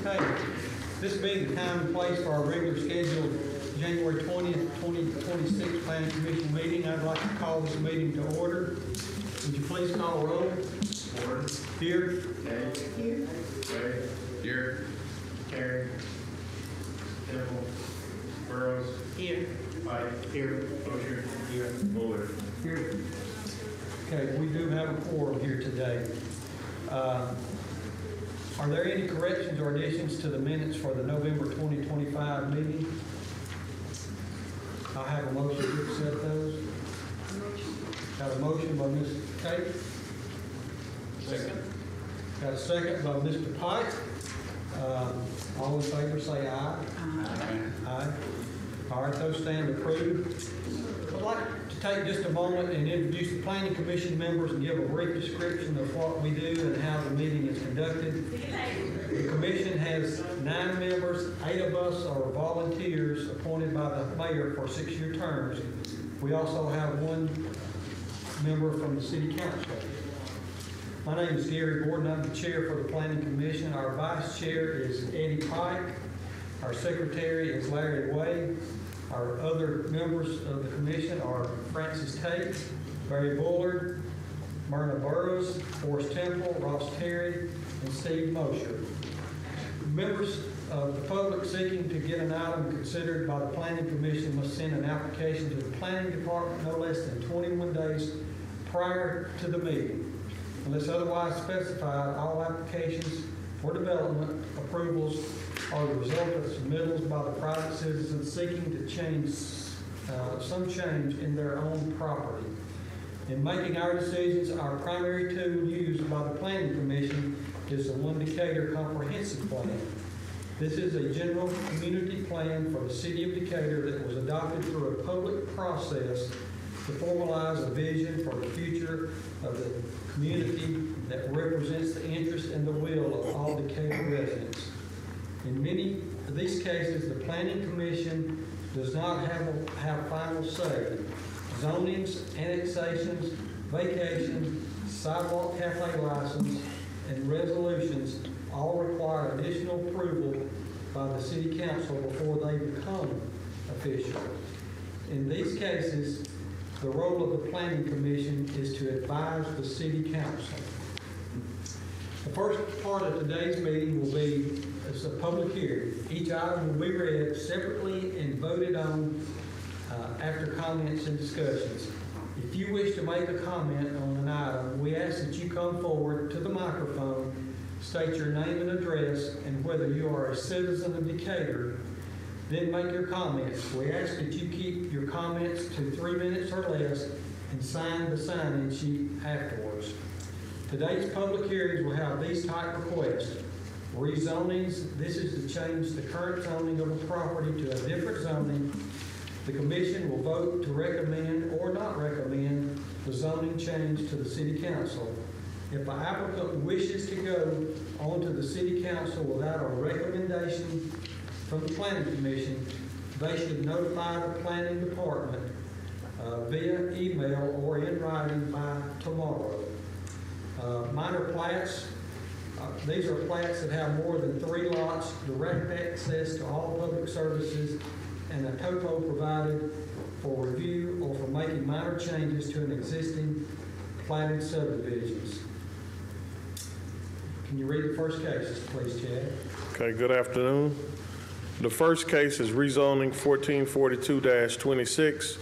Okay, this being the time and place for our regular scheduled January 20th, 2026 Planning Commission meeting, I'd like to call this meeting to order. Would you please call roll? Order. Here. Here. Ray. Here. Terry. Temple. Burrows. Here. Pike. Here. Osher. Here. Bullard. Here. Okay, we do have a quorum here today. Are there any corrections or additions to the minutes for the November 2025 meeting? I'll have a motion to accept those. Got a motion by Ms. Kate. Second. Got a second by Mr. Pike. All in favor say aye. Aye. Aye. All right, those stand approved. I'd like to take just a moment and introduce the Planning Commission members and give a brief description of what we do and how the meeting is conducted. The Commission has 9 members. 8 of us are volunteers appointed by the mayor for 6-year terms. We also have 1 member from the City Council. My name is Gary Gordon. I'm the chair for the Planning Commission. Our vice chair is Eddie Pike. Our secretary is Larry Way. Our other members of the commission are Francis Tate, Barry Bullard, Myrna Burrows, Forrest Temple, Ross Terry, and Steve Mosher. Members of the public seeking to get an item considered by the Planning Commission must send an application to the Planning Department no less than 21 days prior to the meeting. Unless otherwise specified, all applications for development approvals are the result of submittals by the private citizens seeking to change some change in their own property. In making our decisions, our primary tool used by the Planning Commission is the One Decatur Comprehensive Plan. This is a general community plan for the city of Decatur that was adopted through a public process to formalize a vision for the future of the community that represents the interest and the will of all Decatur residents. In many of these cases, the Planning Commission does not have final say. Zonings, annexations, vacations, sidewalk cafe license, and resolutions all require additional approval by the City Council before they become official. In these cases, the role of the Planning Commission is to advise the City Council. The first part of today's meeting will be a public hearing. Each item will be read separately and voted on after comments and discussions. If you wish to make a comment on an item, we ask that you come forward to the microphone, state your name and address, and whether you are a citizen of Decatur, then make your comments. We ask that you keep your comments to 3 minutes or less and sign the sign-in sheet afterwards. Today's public hearings will have these type requests. Rezonings, this is to change the current zoning of a property to a different zoning. The commission will vote to recommend or not recommend the zoning change to the City Council. If an applicant wishes to go on to the City Council without a recommendation from the Planning Commission, they should notify the Planning Department via email or in writing by tomorrow. Minor plats, these are plats that have more than 3 lots, direct access to all public services, and a topo provided for review or for making minor changes to an existing platted subdivisions. Can you read the first cases, please, Chad? Okay, good afternoon. The first case is rezoning 1442-26.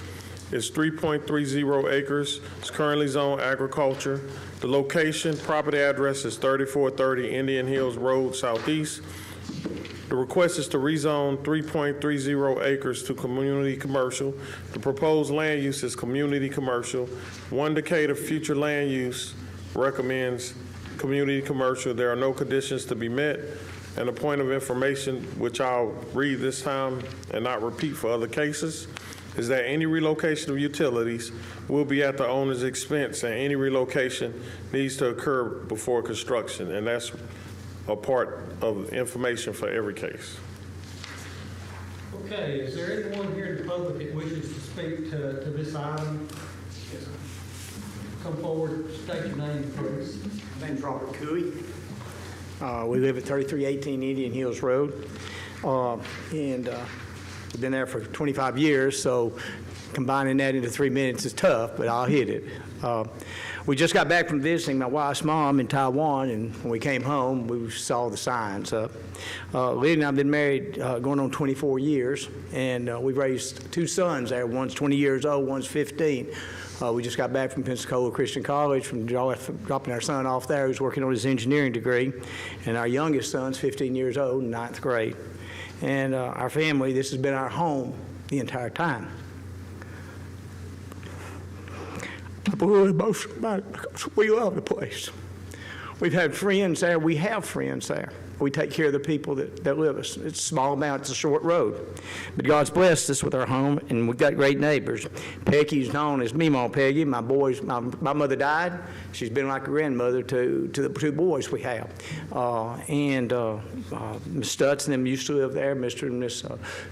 It's 3.30 acres. It's currently zoned agriculture. The location, property address is 3430 Indian Hills Road Southeast. The request is to rezone 3.30 acres to community commercial. The proposed land use is community commercial. One Decatur future land use recommends community commercial. There are no conditions to be met. And a point of information, which I'll read this time and not repeat for other cases, is that any relocation of utilities will be at the owner's expense, and any relocation needs to occur before construction. And that's a part of information for every case. Okay, is there anyone here in the public that wishes to speak to this item? Come forward, state your name, please. My name's Robert Cooey. We live at 3318 Indian Hills Road, and we've been there for 25 years, so combining that into 3 minutes is tough, but I'll hit it. We just got back from visiting my wife's mom in Taiwan, and when we came home, we saw the signs up. Lee and I have been married going on 24 years, and we've raised 2 sons there. One's 20 years old, one's 15. We just got back from Pensacola Christian College from dropping our son off there, who's working on his engineering degree, and our youngest son's 15 years old in 9th grade. And our family, this has been our home the entire time. I'm really emotional about it because we love the place. We've had friends there. We have friends there. We take care of the people that live us. It's a small amount. It's a short road. But God's blessed us with our home, and we've got great neighbors. Peggy's known as Meemaw Peggy. My mother died. She's been like a grandmother to the 2 boys we have. Miss Stutz and them used to live there. Mr. and Miss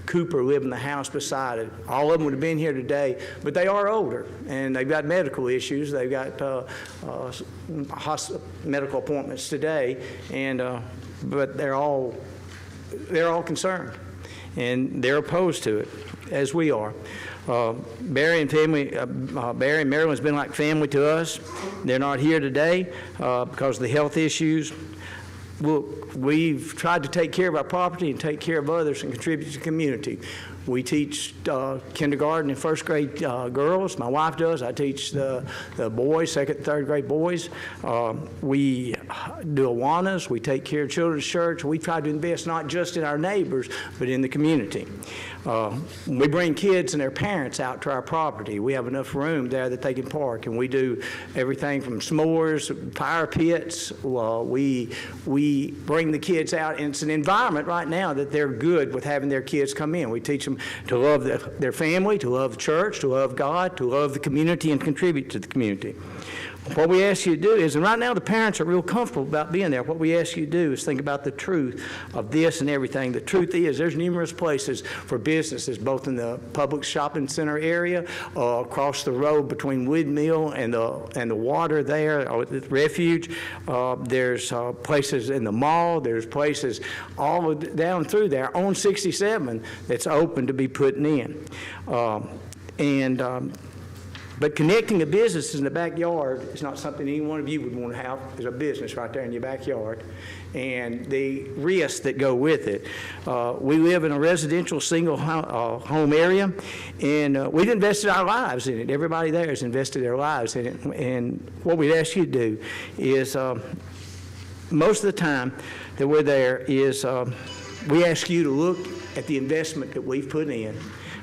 Cooper live in the house beside it. All of them would have been here today, but they are older, and they've got medical issues. They've got medical appointments today, but they're all concerned, and they're opposed to it, as we are. Barry and Marilyn's been like family to us. They're not here today because of the health issues. Look, we've tried to take care of our property and take care of others and contribute to the community. We teach kindergarten and 1st grade girls. My wife does. I teach the boys, 2nd and 3rd grade boys. We do Awanas. We take care of Children's Church. We try to invest not just in our neighbors, but in the community. We bring kids and their parents out to our property. We have enough room there that they can park, and we do everything from s'mores, fire pits. We bring the kids out, and it's an environment right now that they're good with having their kids come in. We teach them them to love their family, to love the church, to love God, to love the community, and contribute to the community. What we ask you to do is, and right now the parents are real comfortable about being there, what we ask you to do is think about the truth of this and everything. The truth is there's numerous places for businesses, both in the public shopping center area, across the road between Woodmill and the water there, the refuge. There's places in the mall. There's places all down through there on 67 that's open to be putting in. But connecting a business in the backyard is not something any one of you would want to have. There's a business right there in your backyard, and the risks that go with it. We live in a residential single home area, and we've invested our lives in it. Everybody there has invested their lives in it. And what we'd ask you to do is, most of the time that we're there is, we ask you to look at the investment that we've put in.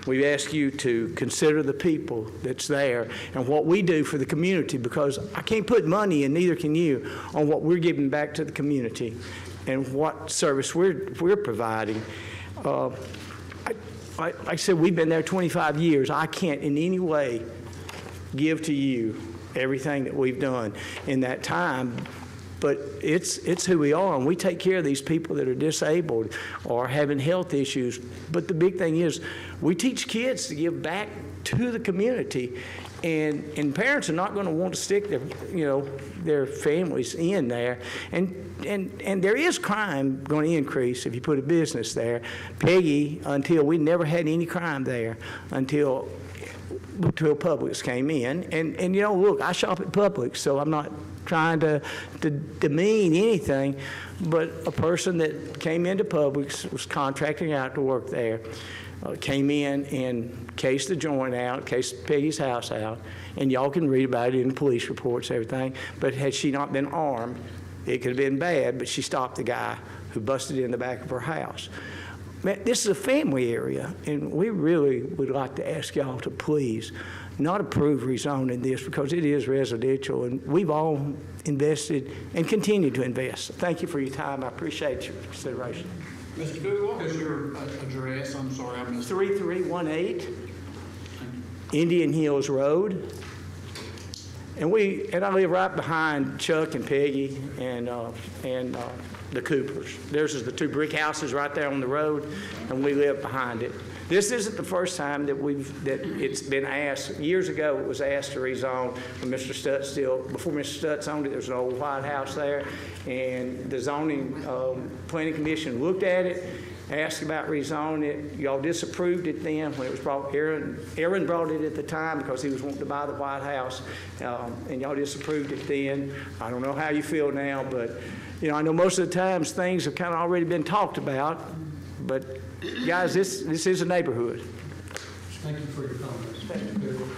We ask you to consider the people that's there and what we do for the community, because I can't put money, and neither can you, on what we're giving back to the community and what service we're providing. Like I said, we've been there 25 years. I can't in any way give to you everything that we've done in that time. But it's who we are, and we take care of these people that are disabled or having health issues. But the big thing is we teach kids to give back to the community, and parents are not going to want to stick their families in there. And there is crime going to increase if you put a business there. Peggy, until we never had any crime there until Publix came in. And look, I shop at Publix, so I'm not trying to demean anything, but a person that came into Publix, was contracting out to work there, came in and cased the joint out, cased Peggy's house out, and y'all can read about it in the police reports, everything. But had she not been armed, it could have been bad, but she stopped the guy who busted in the back of her house. Man, this is a family area, and we really would like to ask y'all to please not approve rezoning this, because it is residential, and we've all invested and continue to invest. Thank you for your time. I appreciate your consideration. Mr. Boo, what was your address? I'm sorry, I missed it. 3318 Indian Hills Road. And I live right behind Chuck and Peggy and the Coopers. There's the two brick houses right there on the road, and we live behind it. This isn't the first time that it's been asked. Years ago, it was asked to rezone when Mr. Stutz before Mr. Stutz owned it. There was an old white house there, and the zoning planning commission looked at it, asked about rezoning it. Y'all disapproved it then when it was brought. Aaron brought it at the time because he was wanting to buy the white house, and y'all disapproved it then. I don't know how you feel now, but I know most of the times things have kind of already been talked about, but guys, this is a neighborhood. Thank you for your comments. Thank you.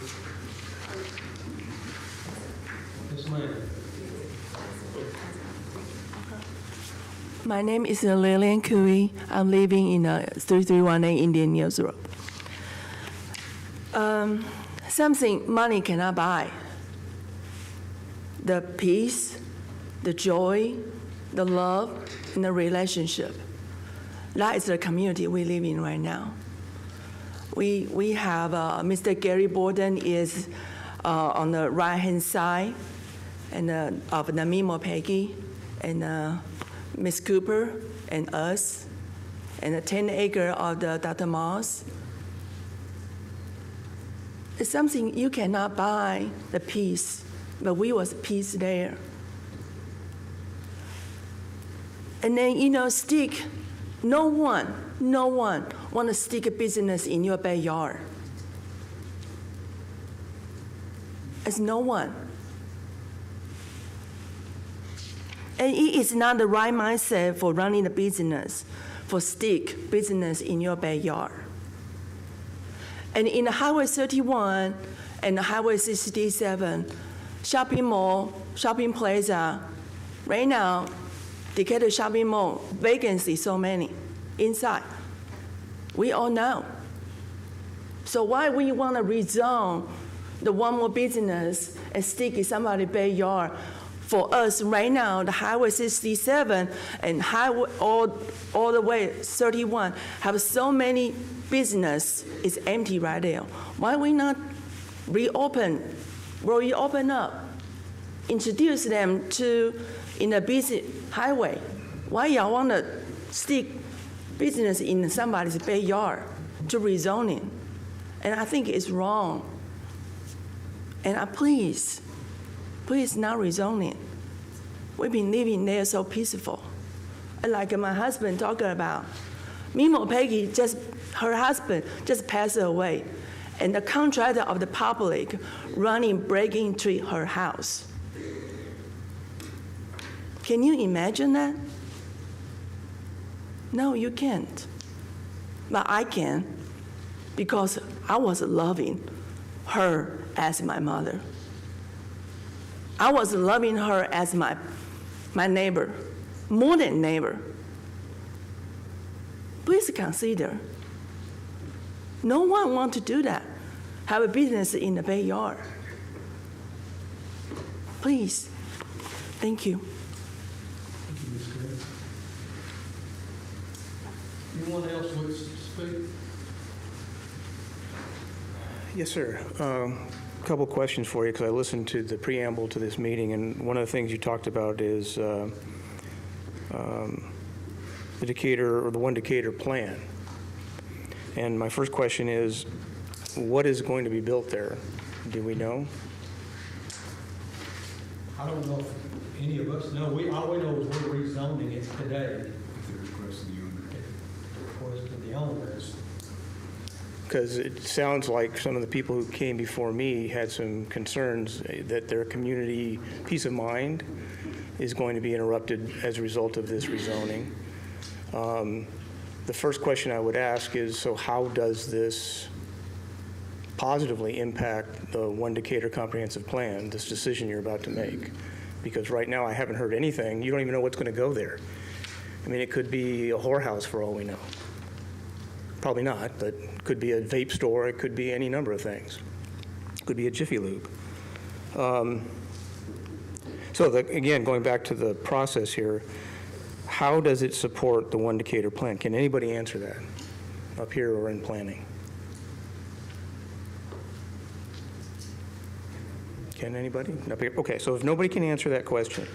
Ms. Lynn. My name is Lillian Cooey. I'm living in 3318 Indian Hills Road. Something money cannot buy. The peace, the joy, the love, and the relationship. That is the community we live in right now. We have Mr. Gary Borden is on the right-hand side, and of the Mimo Peggy, and Miss Cooper, and us, and the 10 acre of the Dr. Moss. It's something you cannot buy, the peace, but we was peace there. And then, stick. No one want to stick a business in your backyard. It's no one. And it is not the right mindset for running a business, for stick business in your backyard. And in the Highway 31 and the Highway 67, shopping mall, shopping plaza, right now, Decatur Shopping Mall, vacancy so many inside. We all know. So why we want to rezone the one more business and stick in somebody's backyard For us right now, the Highway 67 and highway all the way 31 have so many business is empty right there. Why we not reopen up, introduce them to in a busy highway? Why y'all want to stick business in somebody's backyard to rezoning? And I think it's wrong. And please not rezoning. We've been living there so peaceful. And like my husband talking about, Mimo Peggy, her husband just passed away, and the contractor of the public breaking into her house. Can you imagine that? No, you can't. But I can, because I was loving her as my mother. I was loving her as my neighbor, more than neighbor. Please consider. No one wants to do that, have a business in the backyard. Please. Thank you. Anyone else wants to speak? Yes, sir. A couple questions for you, because I listened to the preamble to this meeting, and one of the things you talked about is the Decatur, or the One Decatur plan. And my first question is, what is going to be built there? Do we know? I don't know if any of us know. All we know is we're rezoning it today. Request of the owners. Because it sounds like some of the people who came before me had some concerns that their community peace of mind is going to be interrupted as a result of this rezoning. The first question I would ask is, so how does this positively impact the One Decatur comprehensive plan, this decision you're about to make? Because right now I haven't heard anything. You don't even know what's going to go there. I mean, it could be a whorehouse for all we know. Probably not, but it could be a vape store. It could be any number of things. It could be a Jiffy Lube. Again, going back to the process here, how does it support the One Decatur plan? Can anybody answer that up here or in planning? Can anybody? Up here? Okay, so if nobody can answer that question,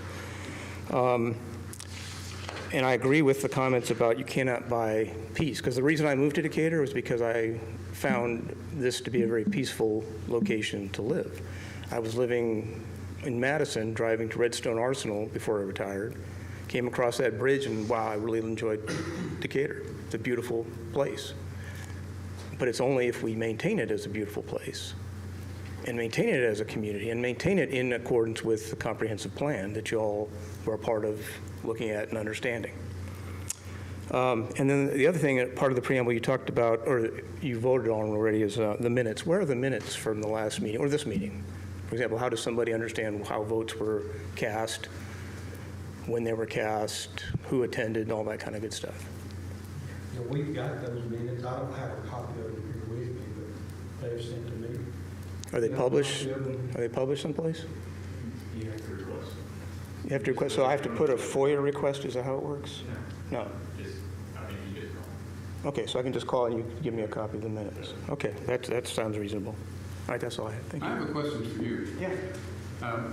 and I agree with the comments about you cannot buy peace, because the reason I moved to Decatur was because I found this to be a very peaceful location to live. I was living in Madison, driving to Redstone Arsenal before I retired, came across that bridge, and wow, I really enjoyed Decatur. It's a beautiful place. But it's only if we maintain it as a beautiful place, and maintain it as a community, and maintain it in accordance with the comprehensive plan that you all were a part of looking at and understanding. And then the other thing, part of the preamble you talked about, or you voted on already, is the minutes. Where are the minutes from the last meeting, or this meeting? For example, how does somebody understand how votes were cast, when they were cast, who attended, and all that kind of good stuff? You know, we've got those minutes. I don't have a copy of them here with me, but they've sent to me. Are they published? Are they published someplace? You have to request. You have to request, so I have to put a FOIA request, is that how it works? No. You just call. Okay, so I can just call and you give me a copy of the minutes. Okay, that sounds reasonable. All right, that's all I have. Thank I you. have a question for you. Yeah.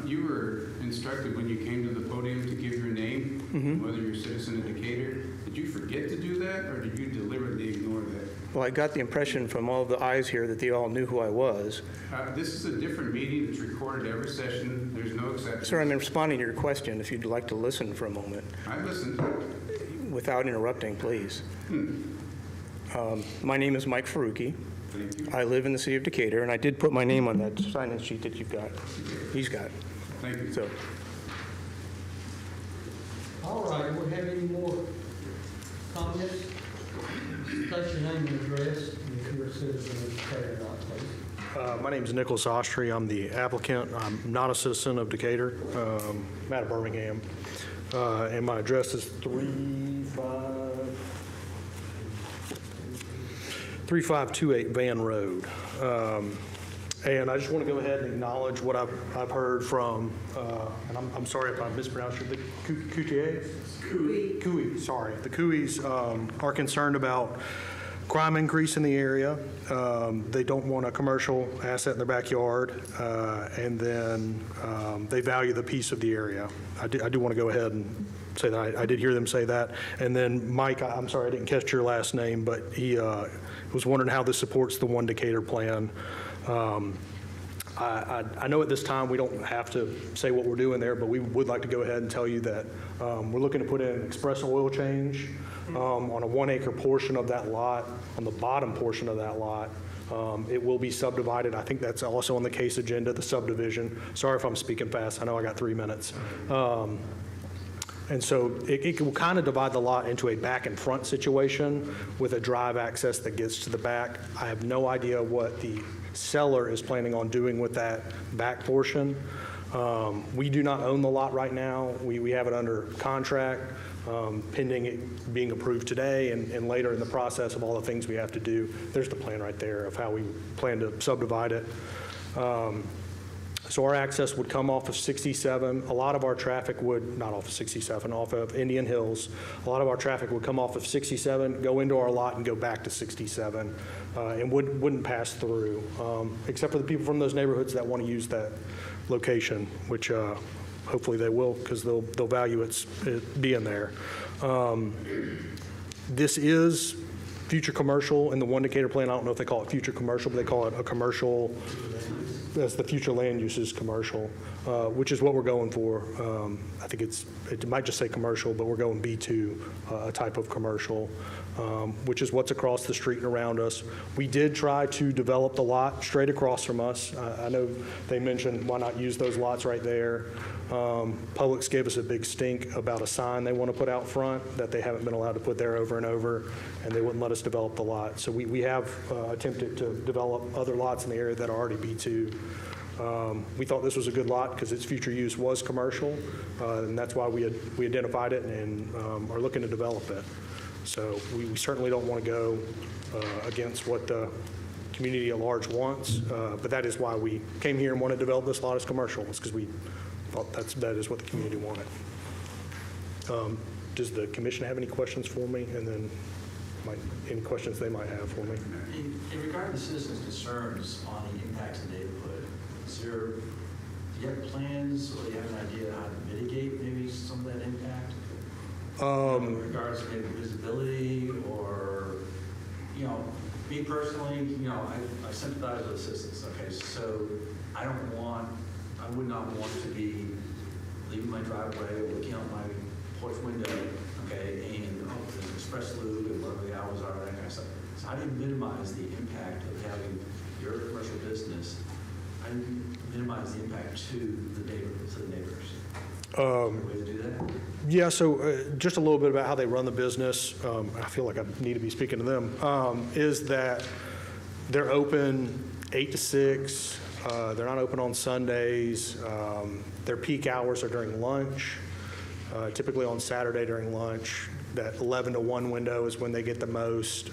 You were instructed when you came to the podium to give your name, whether you're a citizen of Decatur. Did you forget to do that, or did you deliberately ignore that? Well, I got the impression from all the eyes here that they all knew who I was. This is a different meeting. It's recorded every session. There's no exception. Sir, I'm responding to your question. If you'd like to listen for a moment. I listened. Without interrupting, please. My name is Mike Faruqi. Thank you. I live in the city of Decatur, and I did put my name on that sign-in sheet that you've got. He's got. Thank you. So, All right, do we have any more comments? State your name and address, and if you're a citizen of Decatur or not, please. My name is Nicholas Ostry. I'm the applicant. I'm not a citizen of Decatur. I'm out of Birmingham. And my address is 3528 Van Road. And I just want to go ahead and acknowledge what I've heard from, and I'm sorry if I mispronounced your, the Coutier? Cooey, sorry. The Cooeys are concerned about crime increase in the area. They don't want a commercial asset in their backyard, and then they value the peace of the area. I do want to go ahead and say that I did hear them say that. And then Mike, I'm sorry I didn't catch your last name, but he was wondering how this supports the One Decatur plan. I know at this time we don't have to say what we're doing there, but we would like to go ahead and tell you that we're looking to put in an express oil change on a 1 acre portion of that lot, on the bottom portion of that lot. It will be subdivided. I think that's also on the case agenda, the subdivision. Sorry if I'm speaking fast. I know I got 3 minutes. And so it will kind of divide the lot into a back and front situation with a drive access that gets to the back. I have no idea what the seller is planning on doing with that back portion. We do not own the lot right now. We have it under contract, pending it being approved today and later in the process of all the things we have to do. There's the plan right there of how we plan to subdivide it. So our access would come off of 67. A lot of our traffic would, not off of 67, off of Indian Hills. A lot of our traffic would come off of 67, go into our lot and go back to 67, and wouldn't pass through, except for the people from those neighborhoods that want to use that location, which hopefully they will, because they'll value it being there. This is future commercial in the One Decatur plan. I don't know if they call it future commercial, but they call it a commercial. That's the future land use is commercial, which is what we're going for. I think it might just say commercial, but we're going B2, a type of commercial, which is what's across the street and around us. We did try to develop the lot straight across from us. I know they mentioned why not use those lots right there. Publix gave us a big stink about a sign they want to put out front that they haven't been allowed to put there over and over, and they wouldn't let us develop the lot. So we have attempted to develop other lots in the area that are already B2. We thought this was a good lot because its future use was commercial, and that's why we identified it and are looking to develop it. So we certainly don't want to go against what the community at large wants, but that is why we came here and wanted to develop this lot as commercial, is because we thought that is what the community wanted. Does the commission have any questions for me? And then any questions they might have for me? In regard to citizens' concerns on the impact of the neighborhood, do you have plans or do you have an idea how to mitigate maybe some of that impact? In regards to maybe visibility or, me personally, I sympathize with citizens, okay? So I would not want to be leaving my driveway or looking out my porch window, okay, and there's an express loop and whatever the hours are, that kind of stuff. So how do you minimize the impact of having your commercial business? How do you minimize the impact to the neighbors? Is there a way to do that? Yeah, so just a little bit about how they run the business. I feel like I need to be speaking to them. Is that they're open 8 to 6. They're not open on Sundays. Their peak hours are during lunch. Typically on Saturday during lunch, that 11 to 1 window is when they get the most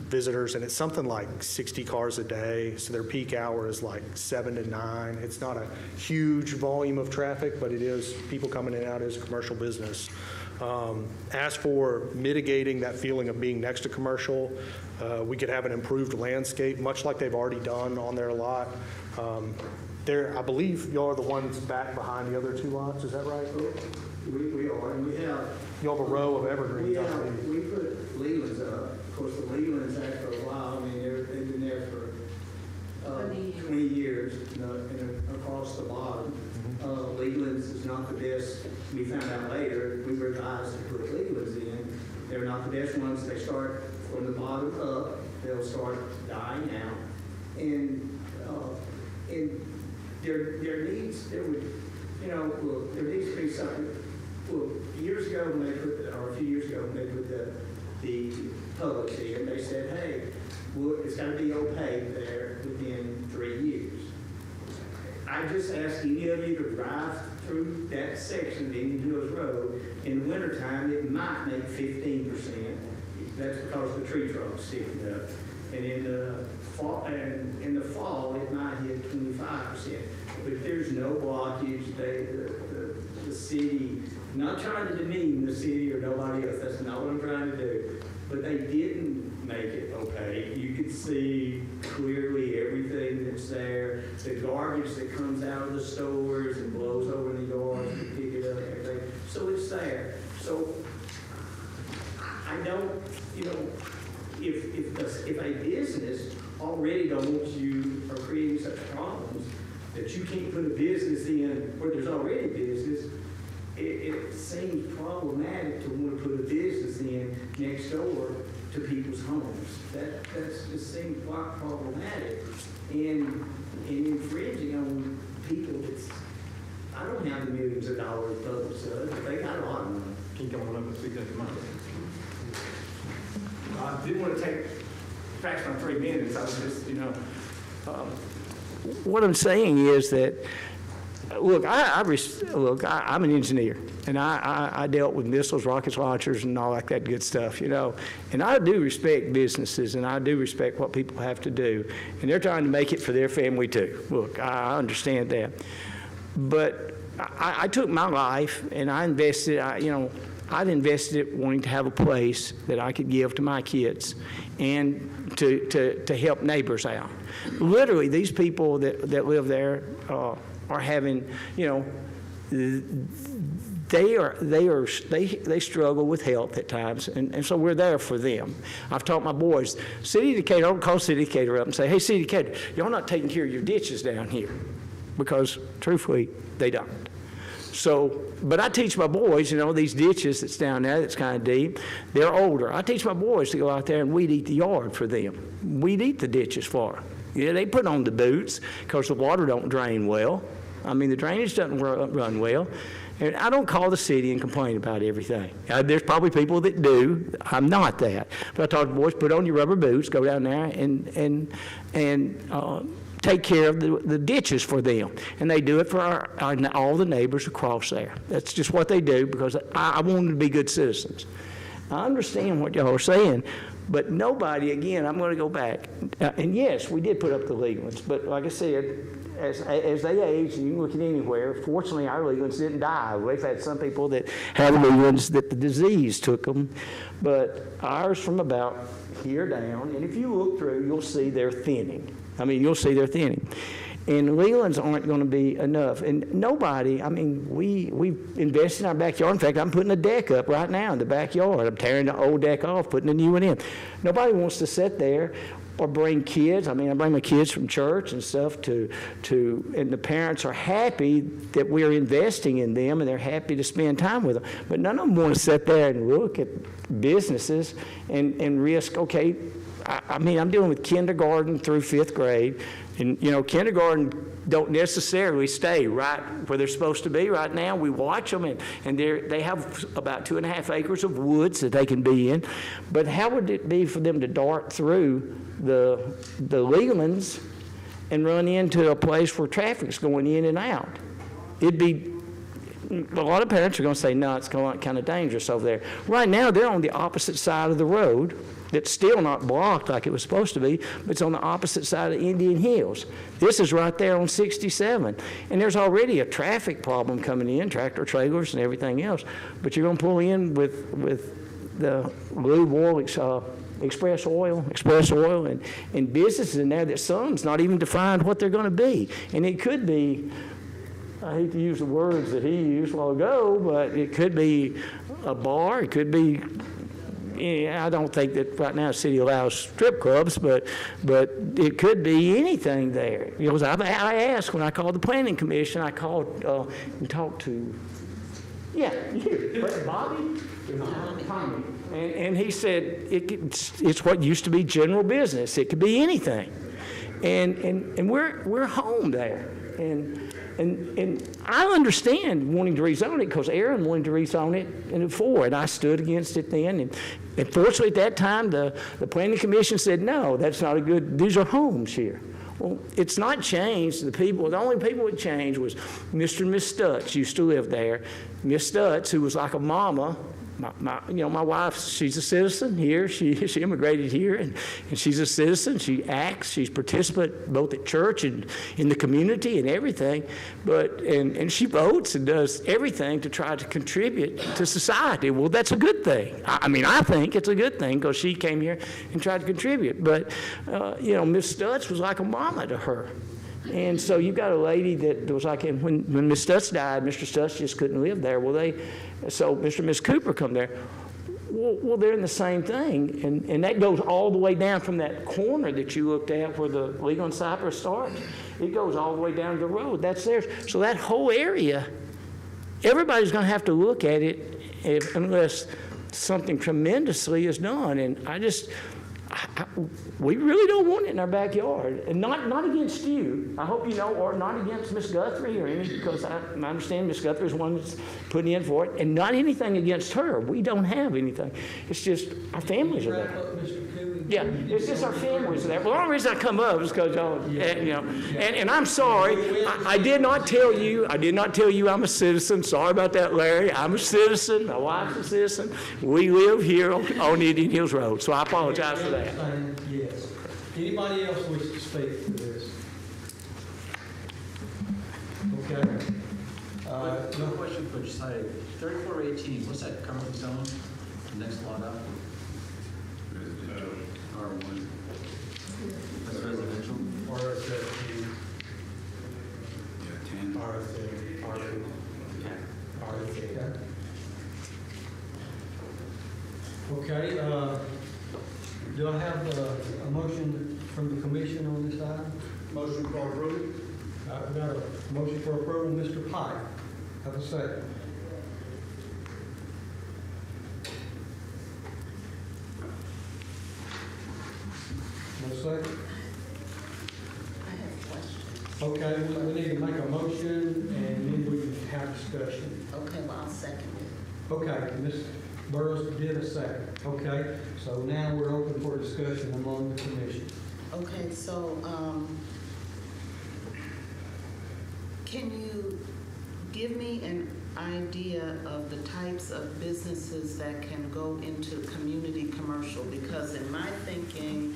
visitors, and it's something like 60 cars a day. So their peak hour is like 7 to 9. It's not a huge volume of traffic, but it is people coming in and out as a commercial business. As for mitigating that feeling of being next to commercial, we could have an improved landscape, much like they've already done on their lot. I believe y'all are the ones back behind the other 2 lots, is that right? We are, and we have. Y'all have a row of evergreens. We put Leland's up. Of course, the Leland's had for a while. I mean, they've been there for 20 years, and across the bottom. Leland's is not the best. We found out later, we were advised to put Leland's in. They're not the best ones. They start from the bottom up. They'll start dying out. And there needs to be something. Well, years ago when they put, or a few years ago when they put the Publix in, they said, hey, well, it's got to be opaque there within 3 years. I just asked any of you to drive through that section of Indian Hills Road. In the wintertime, it might make 15%. That's because the tree trunk's sticking up. And in the fall, it might hit 25%. But there's no blockage. The city, not trying to demean the city or nobody else, that's not what I'm trying to do. But they didn't make it opaque. You could see clearly everything that's there. The garbage that comes out of the stores and blows over the yards, you pick it up, everything. So it's there. So I don't, if a business already don't want you or creating such problems that you can't put a business in where there's already business, it seems problematic to want to put a business in next door to people's homes. That just seems quite problematic and infringing on people that's, I don't have the millions of dollars Publix does, but they got a lot of money. Can you come on up and speak at the mic? I didn't want to take facts on 3 minutes. I was just, What I'm saying is that, look, I'm an engineer, and I dealt with missiles, rockets, launchers, and all that good stuff, And I do respect businesses, and I do respect what people have to do, and they're trying to make it for their family too. Look, I understand that, but I took my life and I invested. I'd invested it wanting to have a place that I could give to my kids and to help neighbors out. Literally, these people that live there are having, they struggle with health at times, and so we're there for them. I've taught my boys, City of Decatur, I don't call City of Decatur up and say, hey, City of Decatur, y'all not taking care of your ditches down here, because truthfully, they don't. So, but I teach my boys, these ditches that's down there that's kind of deep, they're older. I teach my boys to go out there and weed eat the yard for them. Weed eat the ditches for them. Yeah, they put on the boots because the water don't drain well. I mean, the drainage doesn't run well. And I don't call the city and complain about everything. There's probably people that do. I'm not that. But I taught the boys, put on your rubber boots, go down there and take care of the ditches for them. And they do it for all the neighbors across there. That's just what they do because I want them to be good citizens. I understand what y'all are saying, but nobody, again, I'm going to go back. And yes, we did put up the legal ones, but like I said, as they age, and you can look at anywhere, fortunately our legal ones didn't die. We've had some people that had legal ones that the disease took them, but ours from about here down, and if you look through, you'll see they're thinning. You'll see they're thinning. And Lelands aren't going to be enough. And nobody, we've invested in our backyard. In fact, I'm putting a deck up right now in the backyard. I'm tearing the old deck off, putting a new one in. Nobody wants to sit there or bring kids. I bring my kids from church and stuff and the parents are happy that we're investing in them and they're happy to spend time with them. But none of them want to sit there and look at businesses and risk, okay, I'm dealing with kindergarten through 5th grade, and, kindergarten don't necessarily stay right where they're supposed to be right now. We watch them, and they have about 2.5 acres of woods that they can be in. But how would it be for them to dart through the Lelands and run into a place where traffic's going in and out? A lot of parents are going to say, no, it's kind of dangerous over there. Right now, they're on the opposite side of the road. That's still not blocked like it was supposed to be, but it's on the opposite side of Indian Hills. This is right there on 67. And there's already a traffic problem coming in, tractor trailers and everything else. But you're going to pull in with the lube oil, express oil, and businesses in there that some's not even defined what they're going to be. And it could be, I hate to use the words that he used a while ago, but it could be a bar, it could be, I don't think that right now the city allows strip clubs, but it could be anything there. I asked when I called the planning commission, I called and talked to, Bobby? Tommy. And he said it's what used to be general business. It could be anything. And we're home there. And I understand wanting to rezone it because Aaron wanted to rezone it before, and I stood against it then. And fortunately, at that time, the Planning Commission said, no, that's not these are homes here. Well, it's not changed. The only people that changed was Mr. and Miss Stutz used to live there. Miss Stutz, who was like a mama, my wife, she's a citizen here. She immigrated here, and she's a citizen. She acts. She's participant both at church and in the community and everything. And she votes and does everything to try to contribute to society. Well, that's a good thing. I think it's a good thing because she came here and tried to contribute. But Miss Stutz was like a mama to her. And so you've got a lady that was like, when Miss Stutz died, Mr. Stutz just couldn't live there. So Mr. and Miss Cooper come there. Well, they're in the same thing. And that goes all the way down from that corner that you looked at where the Legal Cypress starts. It goes all the way down the road. That's theirs. So that whole area, everybody's going to have to look at it unless something tremendously is done. And we really don't want it in our backyard, and not against you. I hope you know, or not against Miss Guthrie or any, because I understand Miss Guthrie is one that's putting in for it, and not anything against her. We don't have anything. It's just our families are there. Yeah, it's just our families are there. Well, the only reason I come up is because y'all, and I'm sorry. I did not tell you I'm a citizen. Sorry about that, Larry. I'm a citizen. My wife's a citizen. We live here on Indian Hills Road, so I apologize for that. Yes. Anybody else wish to speak to this? Okay. No question for Josiah. 3418, what's that currently zone? The next lot up? R1. That's residential? R13. Yeah, 10. R13. Okay, do I have a motion from the commission on this item? Motion for approval. I've got a motion for approval, Mr. Pike. Have a second. No second? I have a question. Okay, we need to make a motion and then we can have discussion. Okay, well, I'll second it. Okay, Ms. Burris did a second. Okay, so now we're open for discussion among the commission. Okay, so, can you give me an idea of the types of businesses that can go into community commercial? Because in my thinking,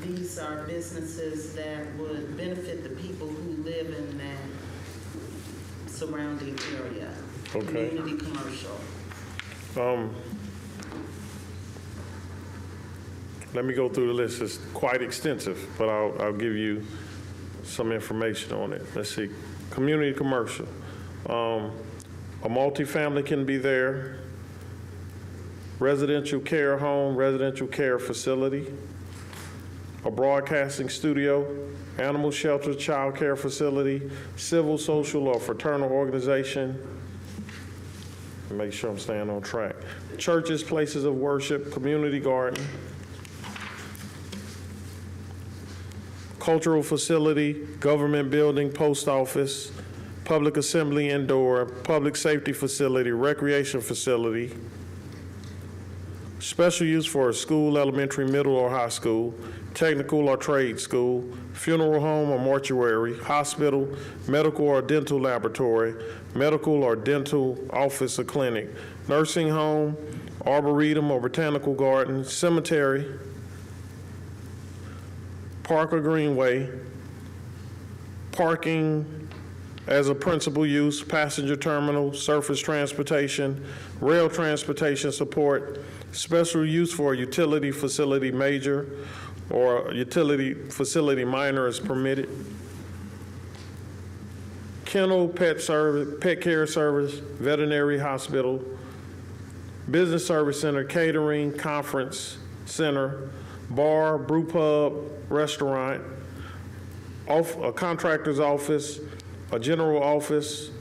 these are businesses that would benefit the people who live in that surrounding area. Okay. Community commercial. Let me go through the list. It's quite extensive, but I'll give you some information on it. Let's see. Community commercial. A multifamily can be there. Residential care home, residential care facility. A broadcasting studio, animal shelter, child care facility, civil, social, or fraternal organization. Make sure I'm staying on track. Churches, places of worship, community garden. Cultural facility, government building, post office, public assembly indoor, public safety facility, recreation facility, special use for a school, elementary, middle, or high school, technical or trade school, funeral home or mortuary, hospital, medical or dental laboratory, medical or dental office or clinic, nursing home, arboretum or botanical garden, cemetery, park or greenway, parking as a principal use, passenger terminal, surface transportation, rail transportation support, special use for a utility facility major or utility facility minor is permitted. Kennel, pet service, pet care service, veterinary hospital, business service center, catering, conference center, bar, brew pub, restaurant, a contractor's office, a general office,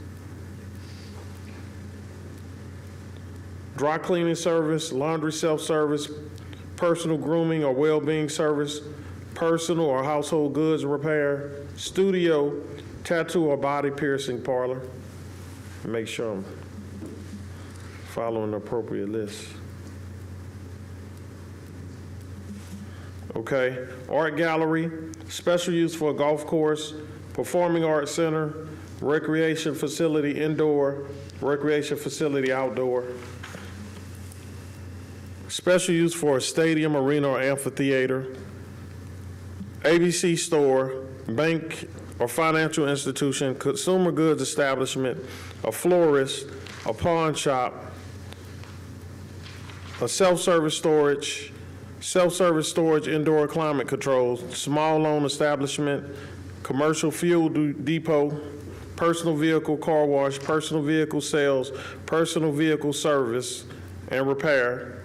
dry cleaning service, laundry self-service, personal grooming or well-being service, personal or household goods repair, studio, tattoo or body piercing parlor. Make sure I'm following the appropriate list. Okay, art gallery, special use for a golf course, performing arts center, recreation facility indoor, recreation facility outdoor. special use for a stadium, arena, or amphitheater, ABC store, bank or financial institution, consumer goods establishment, a florist, a pawn shop, a self-service storage, indoor climate controls, small loan establishment, commercial fuel depot, personal vehicle car wash, personal vehicle sales, personal vehicle service and repair,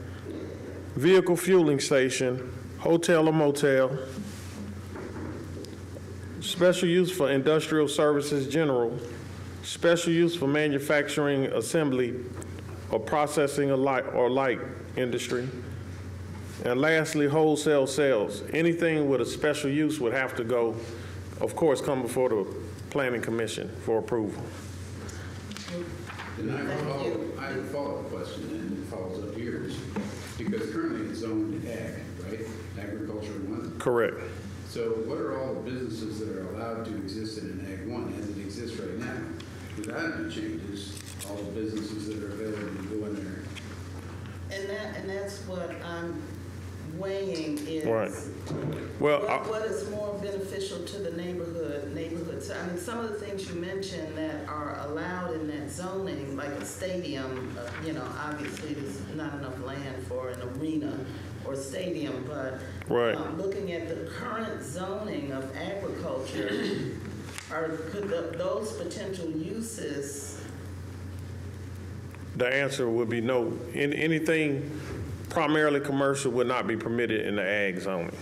vehicle fueling station, hotel or motel, special use for industrial services general, special use for manufacturing, assembly, or processing or light industry, and lastly, wholesale sales. Anything with a special use would have to go, of course, come before the Planning Commission for approval. And I have a follow-up question, and it follows up yours, because currently it's zoned ag, right? Agriculture 1? Correct. So what are all the businesses that are allowed to exist in an Ag 1 as it exists right now? Without any changes, all the businesses that are available to go in there. And that's what I'm weighing is. Right. Well, What is more beneficial to the neighborhood? So, I mean, some of the things you mentioned that are allowed in that zoning, like a stadium, obviously there's not enough land for an arena or stadium, but right. Looking at the current zoning of agriculture, could those potential uses? The answer would be no. Anything primarily commercial would not be permitted in the ag zoning.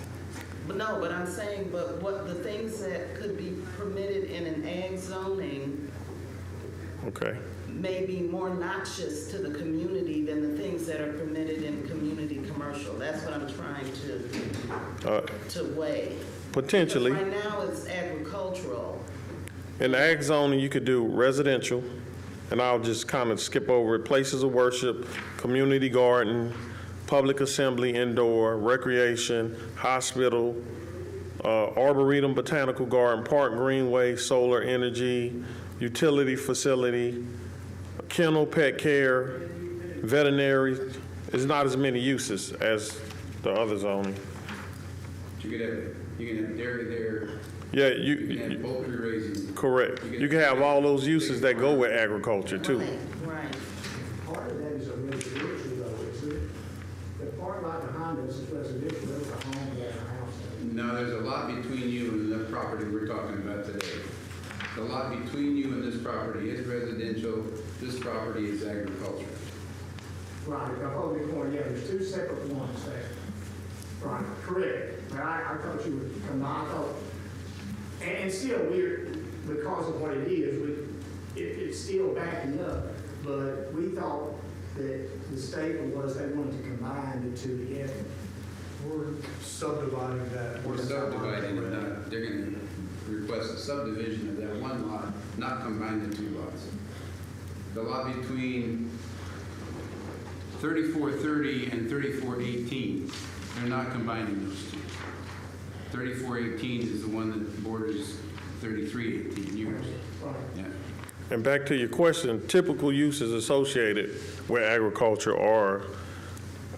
But I'm saying, but what the things that could be permitted in an ag zoning Okay. may be more noxious to the community than the things that are permitted in community commercial. That's what I'm trying to weigh. Potentially. Because right now it's agricultural. In the ag zoning, you could do residential, and I'll just kind of skip over it. Places of worship, community garden, public assembly, indoor, recreation, hospital, arboretum, botanical garden, park greenway, solar energy, utility facility, kennel, pet care, veterinary. It's not as many uses as the other zoning. You can have dairy there. Yeah, You can have poultry raising. correct. You can have all those uses that go with agriculture too. Right. Part of that is a residential though, isn't it? The part right behind us is residential, there's a home, there's a house. No, there's a lot between you and the property we're talking about today. The lot between you and this property is residential, this property is agriculture. Right, up over the corner, yeah, there's two separate ones there. Right, correct. But I thought you would come on, I thought, and still because of what it is, it's still backing up. But we thought that the statement was they wanted to combine the two together. We're subdividing that. We're subdividing it, not, they're gonna request a subdivision of that one lot, not combine the two lots. The lot between 3430 and 3418, they're not combining those two. 3418 is the one that borders 3318, yours. Yeah. And back to your question, typical uses associated with agriculture are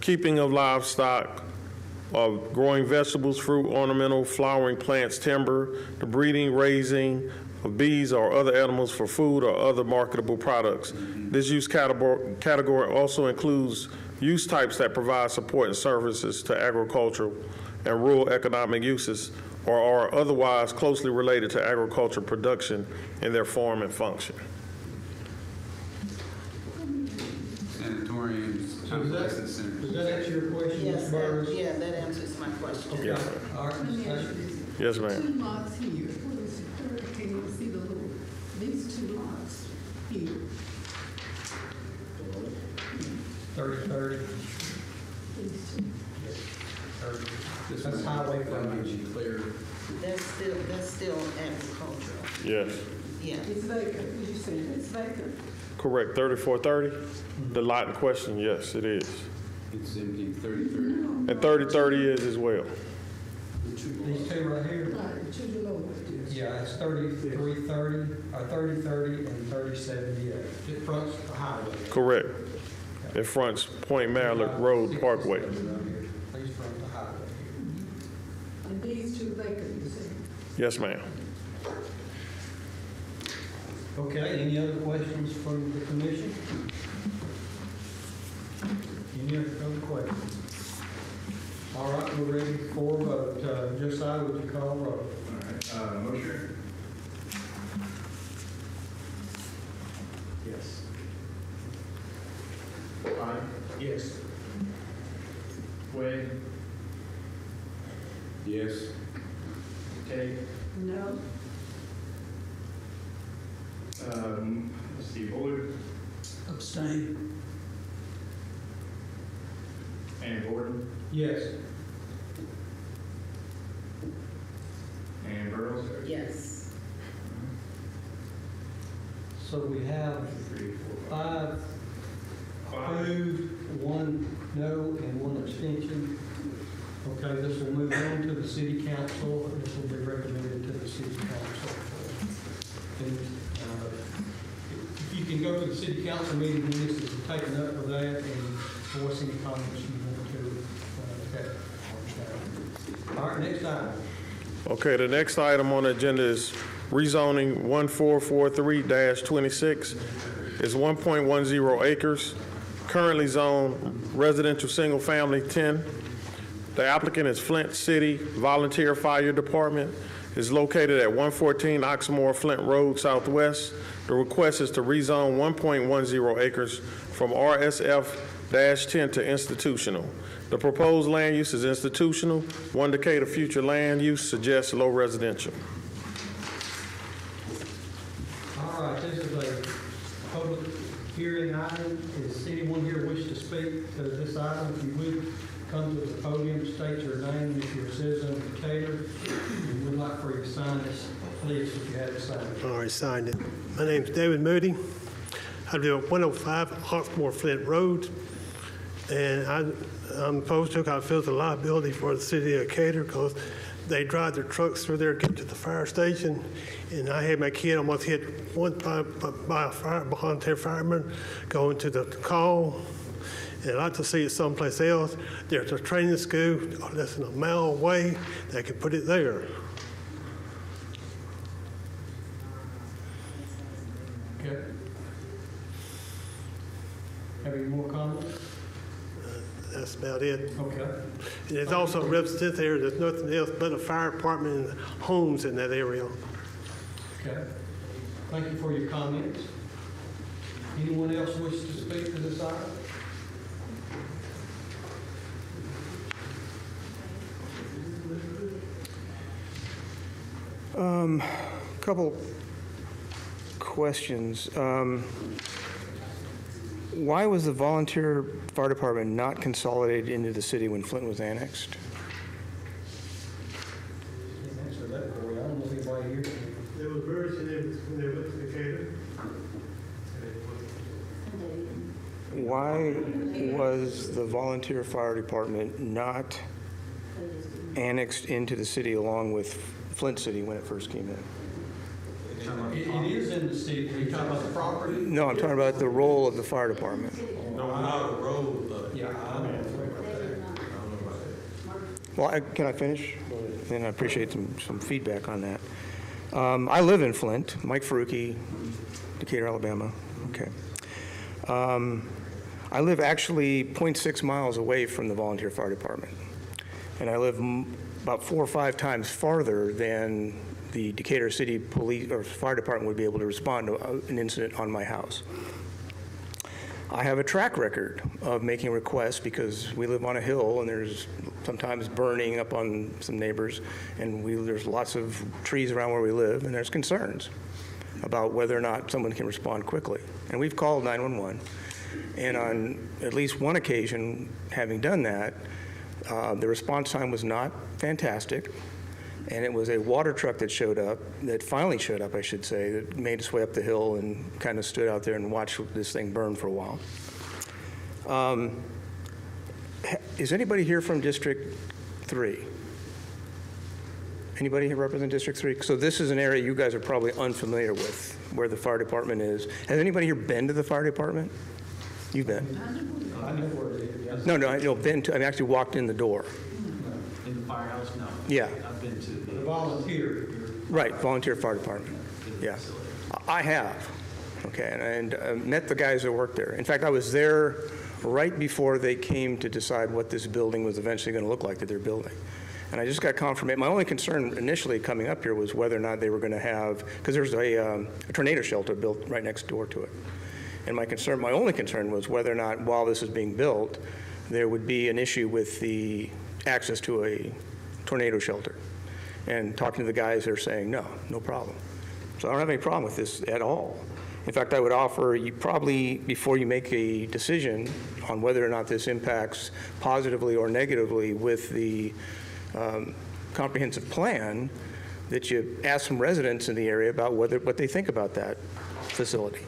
keeping of livestock, growing vegetables, fruit, ornamental, flowering plants, timber, the breeding, raising of bees or other animals for food or other marketable products. This use category also includes use types that provide support and services to agricultural and rural economic uses or are otherwise closely related to agriculture production in their form and function. Sanatoriums, convalescent centers. Does that answer your question, Yes, Ms. Burris? that answers my question. Okay. Yes. All right, Ms. Asher. Yes, ma'am. Two lots here, what is the third, can you see the little, these two lots here? 3030. These two. That's highway frontage. That's still agricultural. Yes. Yeah. It's vacant, did you say it's vacant? Correct. 3430? The lot in question, yes, it is. It's empty, 3030. And 3030 is as well. These two right here? Right, to the lower. Yeah, it's 3330, 3030, and 3078. It fronts the highway. Correct. Okay. It fronts Point Mallard Road Parkway. Please front the highway. And these two vacant, you said? Yes, ma'am. Okay, any other questions from the commission? Any other questions? All right, we're ready for vote. Josiah, would you call roll? All right, Mosher? Yes. Aye. Yes. Wade? Yes. Kay? No. Steve Bullard? Abstain. Ann Gordon? Yes. Ann Burrows? Yes. So we have 3, 4, 5 approved, 1 no, and 1 abstention. Okay, this will move on to the city council. This will be recommended to the city council. And if you can go to the city council meeting, then this is taken up for that and voice any comments you want to. Okay. All right, next item. Okay, the next item on the agenda is rezoning 1443-26. It's 1.10 acres, currently zoned residential single-family 10. The applicant is Flint City Volunteer Fire Department. It's located at 114 Oxmoor Flint Road Southwest. The request is to rezone 1.10 acres from RSF-10 to institutional. The proposed land use is institutional. 1 Decatur future land use suggests low residential. All right, this is a public hearing item. Is anyone here wish to speak to this item? If you would, come to the podium, state your name, if you're a citizen of Decatur. We would like for you to sign this, please, if you have to sign it. All right, signed it. My name's David Moody. I live at 105 Oxmoor Flint Road, and I'm opposed to it. I feel it's a liability for the city of Decatur because they drive their trucks through there to get to the fire station, and I had my kid almost hit once by a volunteer fireman going to the call. And I'd like to see it someplace else. There's a training school less than a mile away. They can put it there. Okay. Have any more comments? That's about it. Okay. And there's also residents there. There's nothing else but a fire department and homes in that area. Okay. Thank you for your comments. Anyone else wish to speak to this item? Couple questions. Why was the volunteer fire department not consolidated into the city when Flint was annexed? Can't answer that for you. I don't know if anybody here can. There was birds in there when they went to Decatur. Why was the volunteer fire department not annexed into the city along with Flint City when it first came in? It is in the city. Are you talking about the property? No, I'm talking about the role of the fire department. No, not the road. Yeah, I don't know. Well, can I finish? And I appreciate some feedback on that. I live in Flint, Mike Faruqi, Decatur, Alabama. Okay. I live actually 0.6 miles away from the volunteer fire department. And I live about 4 or 5 times farther than the Decatur City Police or Fire Department would be able to respond to an incident on my house. I have a track record of making requests because we live on a hill and there's sometimes burning up on some neighbors, and there's lots of trees around where we live, and there's concerns about whether or not someone can respond quickly. And we've called 911, and on at least one occasion, having done that, the response time was not fantastic, and it was a water truck that finally showed up, I should say, that made its way up the hill and kind of stood out there and watched this thing burn for a while. Is anybody here from District 3? Anybody here represent District 3? So this is an area you guys are probably unfamiliar with, where the fire department is. Has anybody here been to the fire department? You've been? I know where it is, yes. No, I actually walked in the door. In the firehouse, no. Yeah. I've been to The the volunteer. Right, volunteer fire department. Yeah. I have, okay, and met the guys that work there. In fact, I was there right before they came to decide what this building was eventually going to look like that they're building. And I just got confirmation. My only concern initially coming up here was whether or not they were going to have, because there's a tornado shelter built right next door to it. And my only concern was whether or not, while this is being built, there would be an issue with the access to a tornado shelter. And talking to the guys, they're saying, no problem. So I don't have any problem with this at all. In fact, I would offer you probably, before you make a decision on whether or not this impacts positively or negatively with the comprehensive plan, that you ask some residents in the area about what they think about that facility.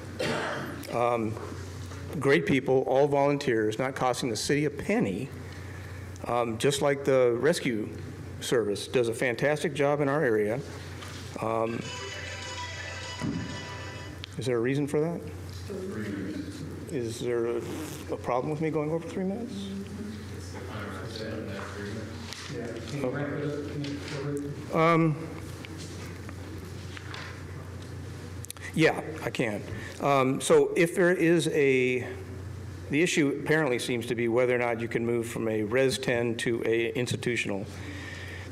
Great people, all volunteers, not costing the city a penny, just like the rescue service does a fantastic job in our area. Is there a reason for that? Is there a problem with me going over 3 minutes? Can you wrap it up, Mr. Farouk? Yeah, I can. So if there is the issue apparently seems to be whether or not you can move from a Res 10 to a institutional.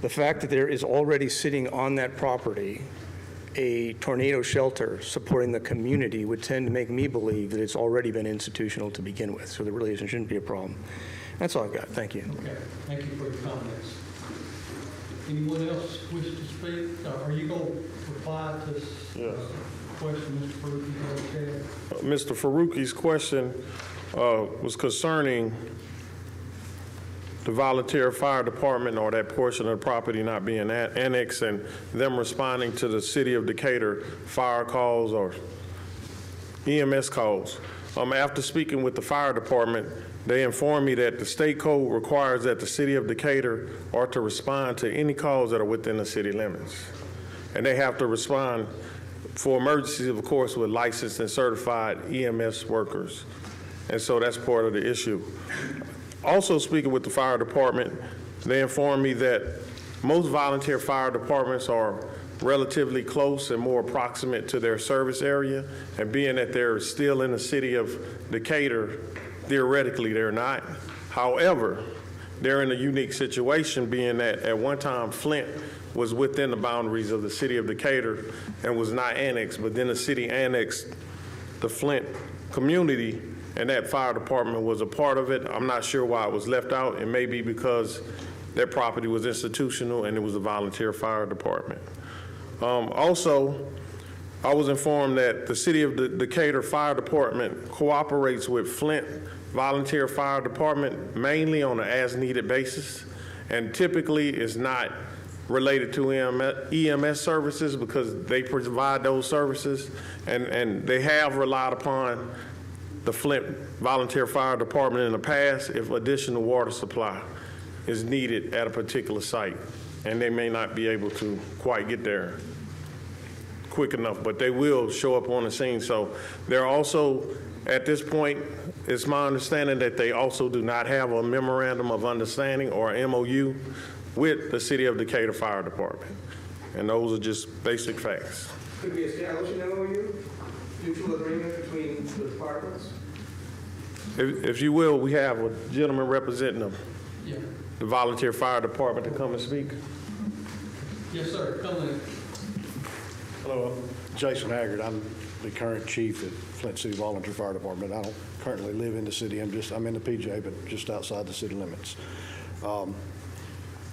The fact that there is already sitting on that property a tornado shelter supporting the community would tend to make me believe that it's already been institutional to begin with. So there really shouldn't be a problem. That's all I've got. Thank you. Okay, thank you for your comments. Anyone else wish to speak? Are you going to reply to this question, Mr. Farouk? Mr. Farouki's question was concerning the volunteer fire department or that portion of the property not being annexed and them responding to the city of Decatur fire calls or EMS calls. After speaking with the fire department, they informed me that the state code requires that the city of Decatur are to respond to any calls that are within the city limits. And they have to respond for emergencies, of course, with licensed and certified EMS workers. And so that's part of the issue. Also speaking with the fire department, they informed me that most volunteer fire departments are relatively close and more proximate to their service area. And being that they're still in the city of Decatur, theoretically they're not. However, they're in a unique situation being that at one time Flint was within the boundaries of the city of Decatur and was not annexed, but then the city annexed the Flint community and that fire department was a part of it. I'm not sure why it was left out. It may be because their property was institutional and it was a volunteer fire department. Also, I was informed that the city of Decatur Fire Department cooperates with Flint Volunteer Fire Department mainly on an as-needed basis, and typically is not related to EMS services because they provide those services, and they have relied upon the Flint Volunteer Fire Department in the past if additional water supply is needed at a particular site, and they may not be able to quite get there quick enough, but they will show up on the scene. So they're also, at this point, it's my understanding that they also do not have a memorandum of understanding or MOU with the City of Decatur Fire Department. And those are just basic facts. Could we establish an MOU, mutual agreement between the departments? If you will, we have a gentleman representing the Volunteer Fire Department to come and speak. Yes, sir. Come in. Hello, I'm Jason Haggard. I'm the current chief at Flint City Volunteer Fire Department. I don't currently live in the city. I'm in the PJ, but just outside the city limits.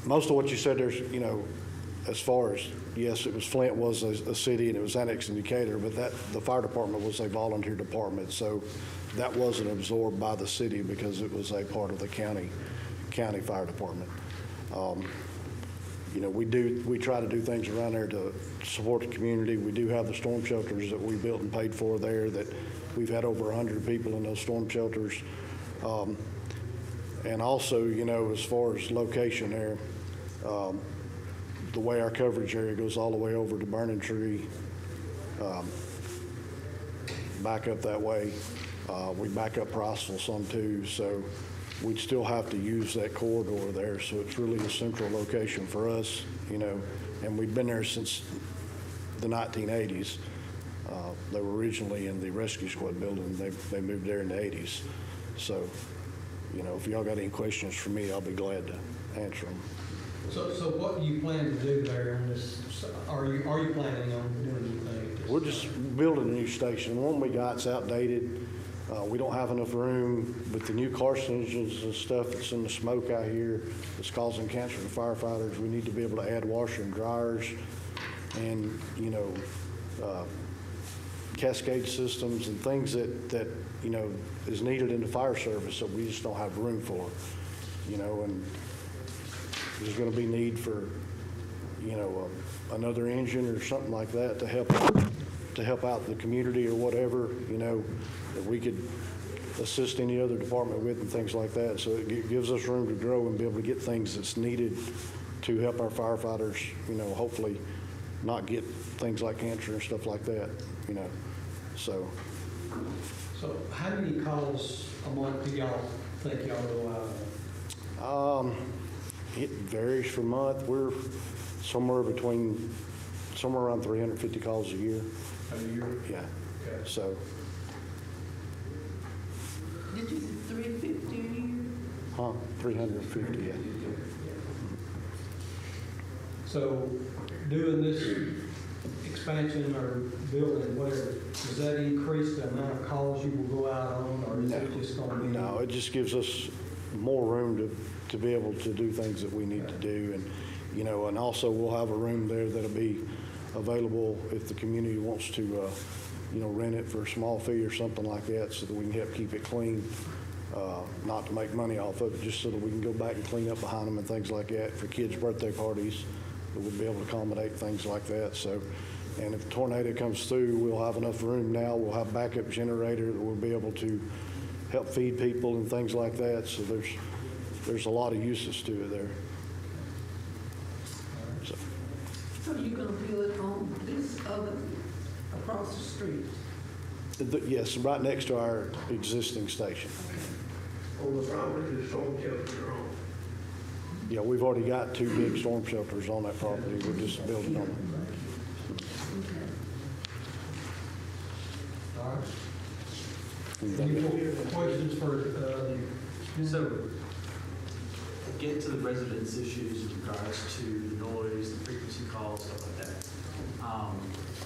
Most of what you said there's, as far as, yes, it was Flint was a city and it was annexed in Decatur, but the fire department was a volunteer department, so that wasn't absorbed by the city because it was a part of the county fire department. We try to do things around there to support the community. We do have the storm shelters that we built and paid for there that we've had over 100 people in those storm shelters. And also, as far as location there, the way our coverage area goes all the way over to Burning Tree, back up that way. We back up Priceville some too, so we'd still have to use that corridor there. So it's really a central location for us, and we've been there since the 1980s. They were originally in the rescue squad building. They moved there in the 80s. So, if y'all got any questions for me, I'll be glad to answer them. So what do you plan to do there on this? Are you planning on doing anything? We're just building a new station. The one we got's outdated. We don't have enough room, but the new carcinogens and stuff that's in the smoke out here that's causing cancer to firefighters, we need to be able to add washer and dryers and, cascade systems and things that is needed in the fire service that we just don't have room for, and there's going to be need for, another engine or something like that to help out the community or whatever, that we could assist any other department with and things like that. So it gives us room to grow and be able to get things that's needed to help our firefighters, hopefully not get things like cancer and stuff like that, So how many calls a month do y'all think y'all go out? It varies per month. We're somewhere around 350 calls a year. A year? Yeah. Okay. So, Did you say 350 a year? 350, yeah. So doing this expansion or building, whatever, does that increase the amount of calls you will go out on, or is it just going to be? No, it just gives us more room to be able to do things that we need to do. And, and also we'll have a room there that'll be available if the community wants to, rent it for a small fee or something like that, so that we can help keep it clean, not to make money off of it, just so that we can go back and clean up behind them and things like that for kids' birthday parties, that we'll be able to accommodate things like that. So, and if a tornado comes through, we'll have enough room now. We'll have backup generator that we'll be able to help feed people and things like that. So there's a lot of uses to it there. So you're gonna build on this other, across the street? Yes, right next to our existing station. On the property, the storm shelters are on. Yeah, we've already got 2 big storm shelters on that property. We're just building on them. All right. Any more questions for, So, get to the residents' issues in regards to the noise, the frequency calls, stuff like that.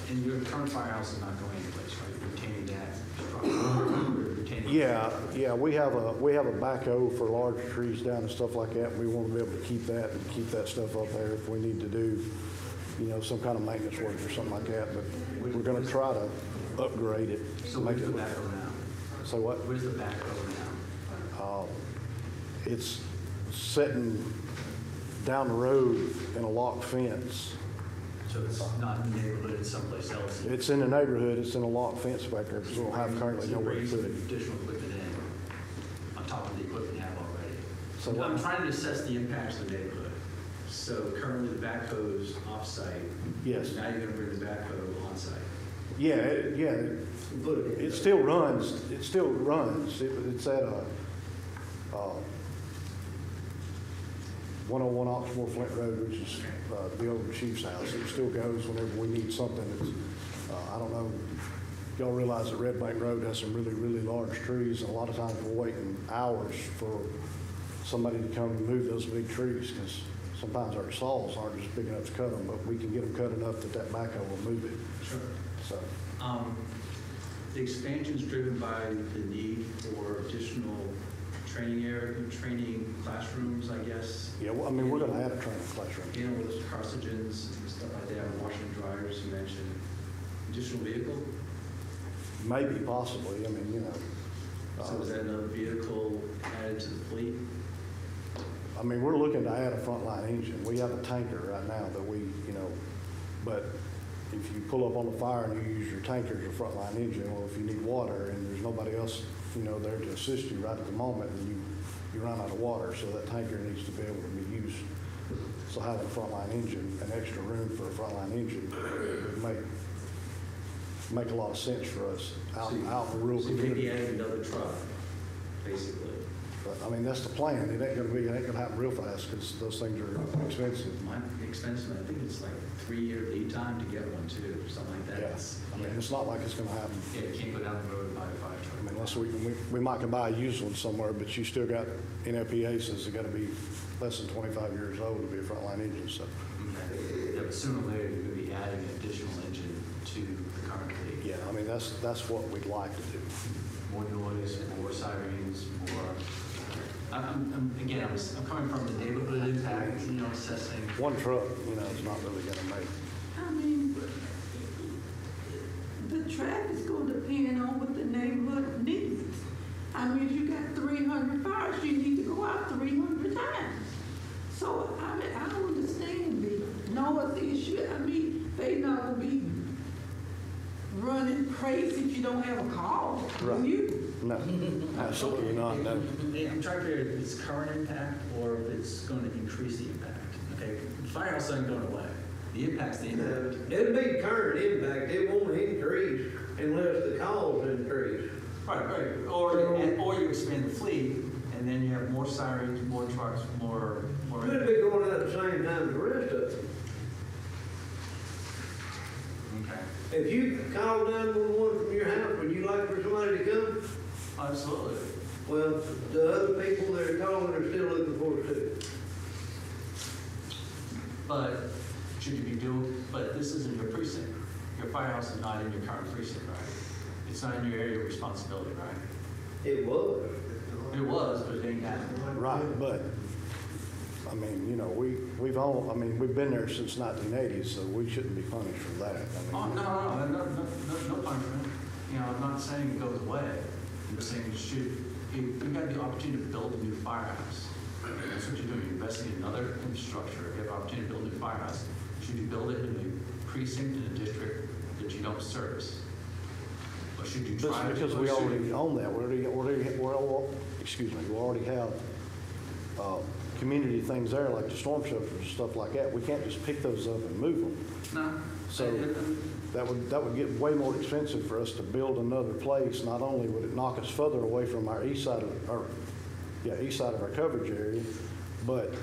And your current firehouse is not going anyplace, right? You're retaining that structure. Yeah, we have a backhoe for large trees down and stuff like that. We want to be able to keep that and keep that stuff up there if we need to do, some kind of maintenance work or something like that. But we're going to try to upgrade it. So where's the backhoe now? Say what? Where's the backhoe now? It's sitting down the road in a locked fence. So it's not in the neighborhood, it's someplace else? It's in the neighborhood, it's in a locked fence back there, because we don't have currently nowhere to put it. Additional equipment in, on top of the equipment you have already. So I'm trying to assess the impacts of the neighborhood. So currently the backhoe's off-site. Yes. Now you're gonna bring the backhoe on-site. Yeah, it still runs, it's at a 101 Oxmoor Flint Road, which is the old chief's house. It still goes whenever we need something. It's, I don't know, y'all realize that Red Bank Road has some really, really large trees, and a lot of times we're waiting hours for somebody to come and move those big trees, because sometimes our saws aren't just big enough to cut them, but we can get them cut enough that backhoe will move it. Sure. So, the expansion is driven by the need for additional training classrooms, I guess. yeah, well, I mean, we're going to add a training classroom. With carcinogens and stuff like that, washing dryers, you mentioned. Additional vehicle? Maybe, possibly. I mean, So is that another vehicle added to the fleet? I mean, we're looking to add a frontline engine. We have a tanker right now that we, but if you pull up on the fire and you use your tanker as a frontline engine, or if you need water and there's nobody else, there to assist you right at the moment, then you run out of water, so that tanker needs to be able to be used. So having a frontline engine, an extra room for a frontline engine would make make a lot of sense for us out in the rural So maybe community. adding another truck, basically. But, I mean, that's the plan. It ain't gonna happen real fast because those things are expensive. Might be expensive, I think it's like 3-year lead time to get one too, or something like that. Yeah, It's- I mean, it's not like it's gonna happen. Yeah, you can't go down the road and buy a fire I truck. mean, unless we might can buy a used one somewhere, but you still got, NFPA says it gotta be less than 25 years old to be a frontline engine, so. Okay. Yeah, but sooner or later, you're going to be adding an additional engine to the current fleet. Yeah, I mean, that's what we'd like to do. More noise, more sirens, more, I'm coming from the neighborhood impact, assessing. One truck, is not really gonna make. I mean, the traffic's gonna depend on what the neighborhood needs. I mean, if you got 300 fires, you need to go out 300 times. So, I mean, I don't understand the noise issue. I mean, they not gonna be running crazy if you don't have a call. Right. You, No, absolutely not, no. I'm trying to figure if it's current impact or if it's going to increase the impact. Okay, the firehouse isn't going away. The impact's the impact. It'll be current impact, it won't increase unless the calls increase. Right. Or you expand the fleet, and then you have more sirens, more trucks, more. Could be going out at the same time as the rest of them. Okay. If you call 911 from your house, would you like for somebody to come? Absolutely. Well, the other people that are calling are still looking for it too. But should you be doing, but this isn't your precinct. Your firehouse is not in your current precinct, right? It's not in your area of responsibility, right? It was. It was, but it ain't now. Right, but, I mean, we've been there since 1980, so we shouldn't be punished for that. Oh, no punishment. I'm not saying it goes away. I'm just saying you got the opportunity to build a new firehouse. That's what you're doing. You're investing in another infrastructure. You have the opportunity to build a new firehouse. Should you build it in a precinct in a district that you don't service? Or should you try to? Because we already own that. We already have community things there, like the storm shelters and stuff like that. We can't just pick those up and move them. No. So that would get way more expensive for us to build another place. Not only would it knock us further away from our east side of our coverage area, but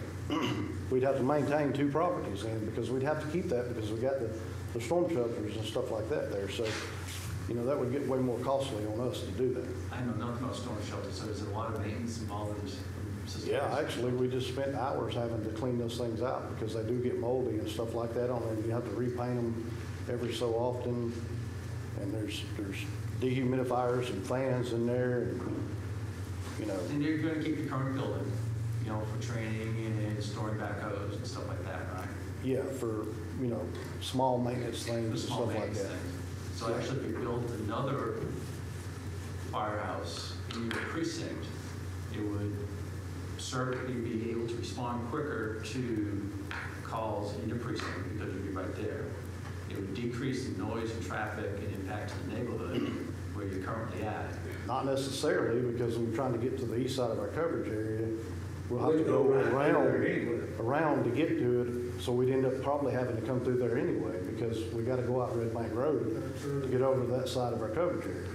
we'd have to maintain 2 properties in because we'd have to keep that because we got the storm shelters and stuff like that there. So, that would get way more costly on us to do that. I know nothing about storm shelters, so is there a lot of maintenance involved in systems? Yeah, actually, we just spent hours having to clean those things out because they do get moldy and stuff like that on them. You have to repaint them every so often, and there's dehumidifiers and fans in there, And you're going to keep your current building, for training and storing backhoes and stuff like that, right? Yeah, for, small maintenance things and Small stuff like maintenance that. things. So actually, if you built another firehouse in your precinct, it would certainly be able to respond quicker to calls in your precinct because you'd be right there. It would decrease the noise and traffic and impact to the neighborhood where you're currently at. Not necessarily, because we're trying to get to the east side of our coverage area. We'll have to go around to get to it, so we'd end up probably having to come through there anyway, because we got to go out Red Bank Road to get over to that side of our coverage area.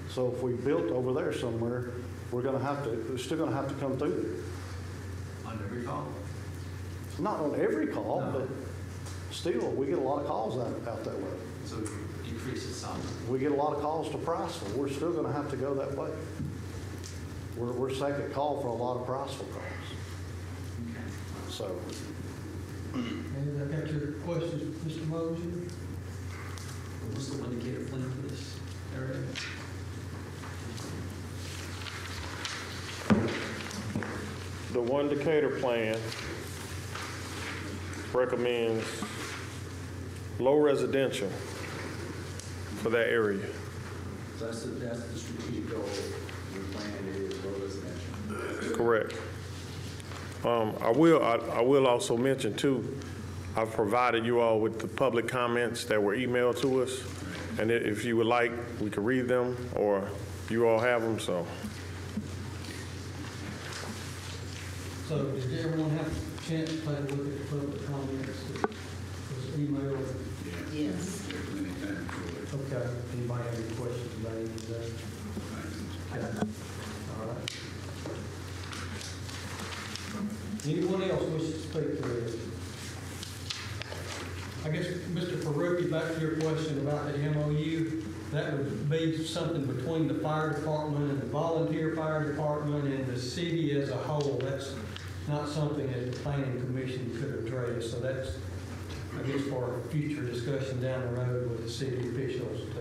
So if we built over there somewhere, we're still gonna have to come through there. On every call? Not on every call, but still, we get a lot of calls out that way. So decrease it some. We get a lot of calls to Priceville. We're still gonna have to go that way. We're second call for a lot of Priceville calls. So, And I got your questions, Mr. Mosier? What's the indicator plan for this area? The one Decatur plan recommends low residential for that area. So that's the strategic goal. Your plan is low residential. Correct. I will also mention too, I've provided you all with the public comments that were emailed to us. And if you would like, we can read them or you all have them, so. So did everyone have a chance to take a look at the public comments that was emailed? Yes. There's plenty of time for it. Okay, anybody have any questions about any of that? Okay. All right. Anyone else wish to speak to this? I guess, Mr. Faruqi, back to your question about the MOU, that would be something between the fire department and the volunteer fire department and the city as a whole. That's not something that the planning commission could address, so that's, I guess, for a future discussion down the road with the city officials to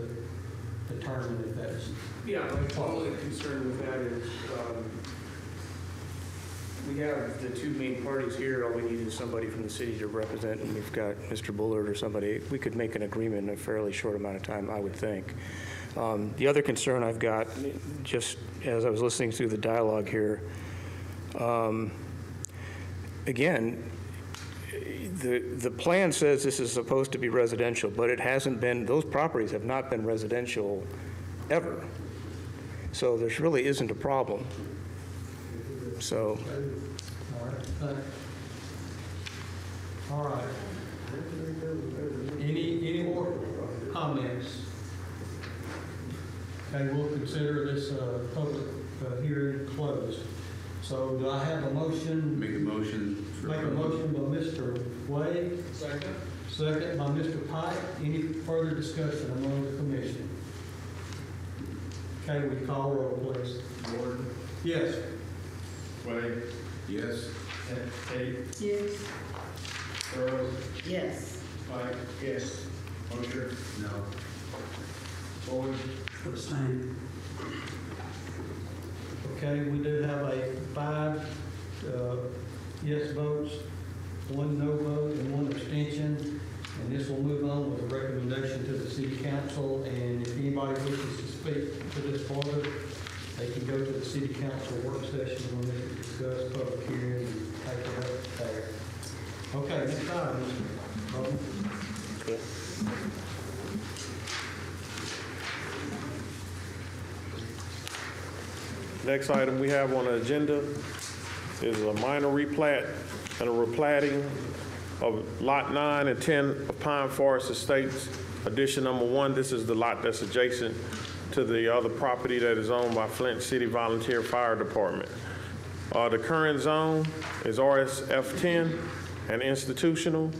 determine if that's. Yeah, my only concern with that is, we have the two main parties here. All we need is somebody from the city to represent, and we've got Mr. Bullard or somebody. We could make an agreement in a fairly short amount of time, I would think. The other concern I've got, just as I was listening through the dialogue here, again, the plan says this is supposed to be residential, but it hasn't been, those properties have not been residential ever. So there really isn't a problem. So. All right. All right. Any more comments? Okay, we'll consider this public hearing closed. So do I have a motion? Make a motion. Make a motion by Mr. Wade. Second. Second by Mr. Pike. Any further discussion among the commission? Okay, we call roll, please. Gordon, Yes. Wade, Yes. Tate, Yes. Burrows, Yes. Pike, Yes. Mosher, No. Boyd, Abstain. Okay, we do have a 5 yes votes, 1 no vote, and 1 abstention. And this will move on with a recommendation to the city council. And if anybody wishes to speak to this further, they can go to the city council work session when they discuss public hearing and take it up there. Okay, next item, Mr. Bowman. Next item we have on the agenda is a minor replat and a replatting of Lot 9 and 10 of Pine Forest Estates, addition number 1. This is the lot that's adjacent to the other property that is owned by Flint City Volunteer Fire Department. The current zone is RSF10 and institutional.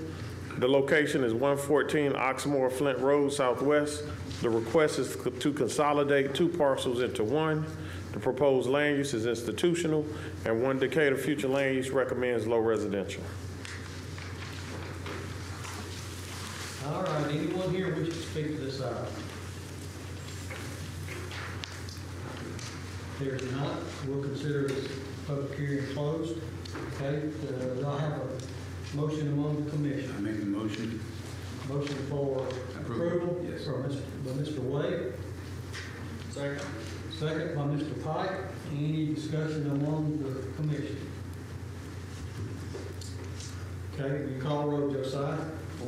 The location is 114 Oxmoor Flint Road Southwest. The request is to consolidate 2 parcels into 1. The proposed land use is institutional, and 1 Decatur future land use recommends low residential. All right, anyone here wish to speak to this item? There's not, we'll consider this public hearing closed. Okay, do I have a motion among the commission? I make a motion. Motion for approval? Yes. By Mr. Wade. Second. Second by Mr. Pike. Any discussion among the commission? Okay, we call roll, Josiah.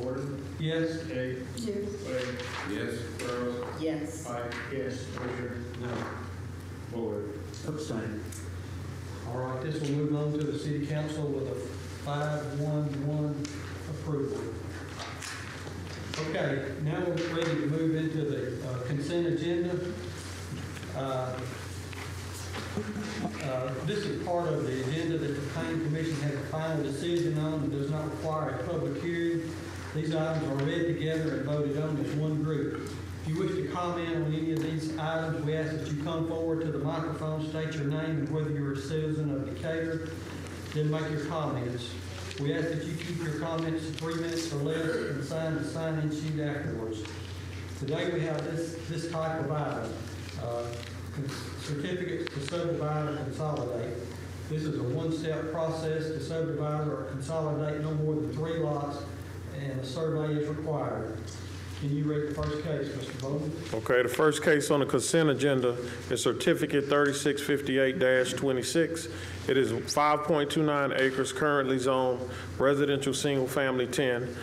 Gordon, Yes? Tate, Yes. Wade, Yes. Burrows, Yes. Pike, yes, Mosher, No. Boyd. Abstain. All right, this will move on to the city council with a 5-1-1 approval. Okay, now we're ready to move into the consent agenda. This is part of the agenda that the planning commission has a final decision on and does not require a public hearing. These items are read together and voted on as one group. If you wish to comment on any of these items, we ask that you come forward to the microphone, state your name and whether you're a citizen of Decatur, then make your comments. We ask that you keep your comments to 3 minutes or less and sign the sign-in sheet afterwards. Today we have this type of item, certificates to subdivide or consolidate. This is a 1-step process to subdivide or consolidate no more than 3 lots, and a survey is required. Can you read the first case, Mr. Bowman? Okay, the first case on the consent agenda is Certificate 3658-26. It is 5.29 acres, currently zoned residential single-family 10.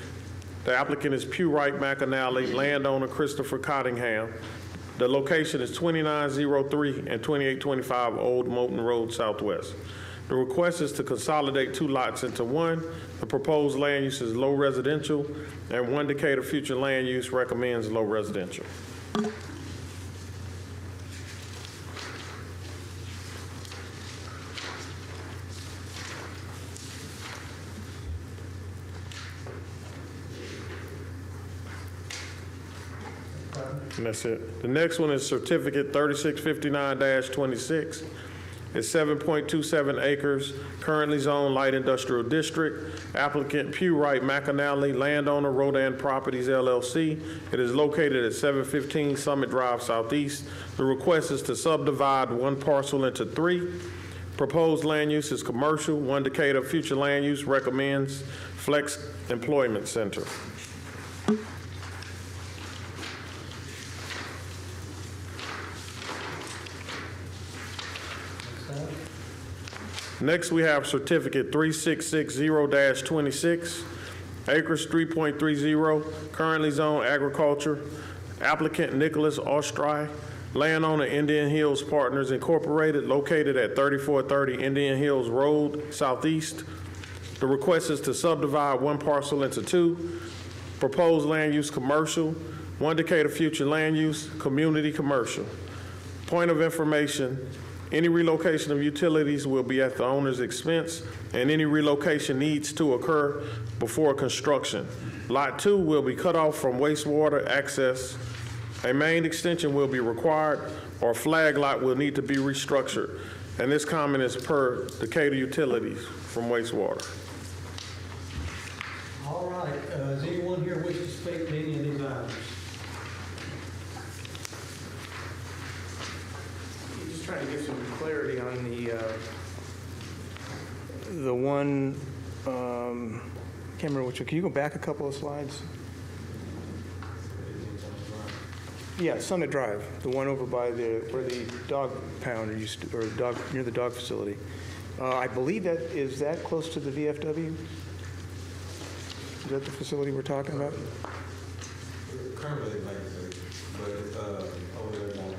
The applicant is Pewright McAnally, landowner Christopher Cottingham. The location is 2903 and 2825 Old Moulton Road Southwest. The request is to consolidate 2 lots into one. The proposed land use is low residential, and one Decatur future land use recommends low residential. And that's it. The next one is certificate 3659-26. It's 7.27 acres, currently zoned light industrial district. Applicant Pew Wright McAnally, landowner Rodan Properties LLC. It is located at 715 Summit Drive Southeast. The request is to subdivide one parcel into 3. Proposed land use is commercial. One Decatur future land use recommends Flex Employment Center. Next, we have certificate 3660-26, acres 3.30, currently zoned agriculture. Applicant Nicholas Ostry, landowner Indian Hills Partners Incorporated, located at 3430 Indian Hills Road, Southeast. The request is to subdivide one parcel into 2. Proposed land use commercial, one Decatur future land use, community commercial. Point of information, any relocation of utilities will be at the owner's expense, and any relocation needs to occur before construction. Lot 2 will be cut off from wastewater access. A main extension will be required, or a flag lot will need to be restructured. And this comment is per Decatur Utilities from wastewater. All right, is anyone here wish to speak to any of these items? Just trying to get some clarity on the one, can't remember which one. Can you go back a couple of slides? Yeah, Summit Drive, the one over by where the dog pound used to, or near the dog facility. I believe is that close to the VFW? Is that the facility we're talking about? Currently, but over there now.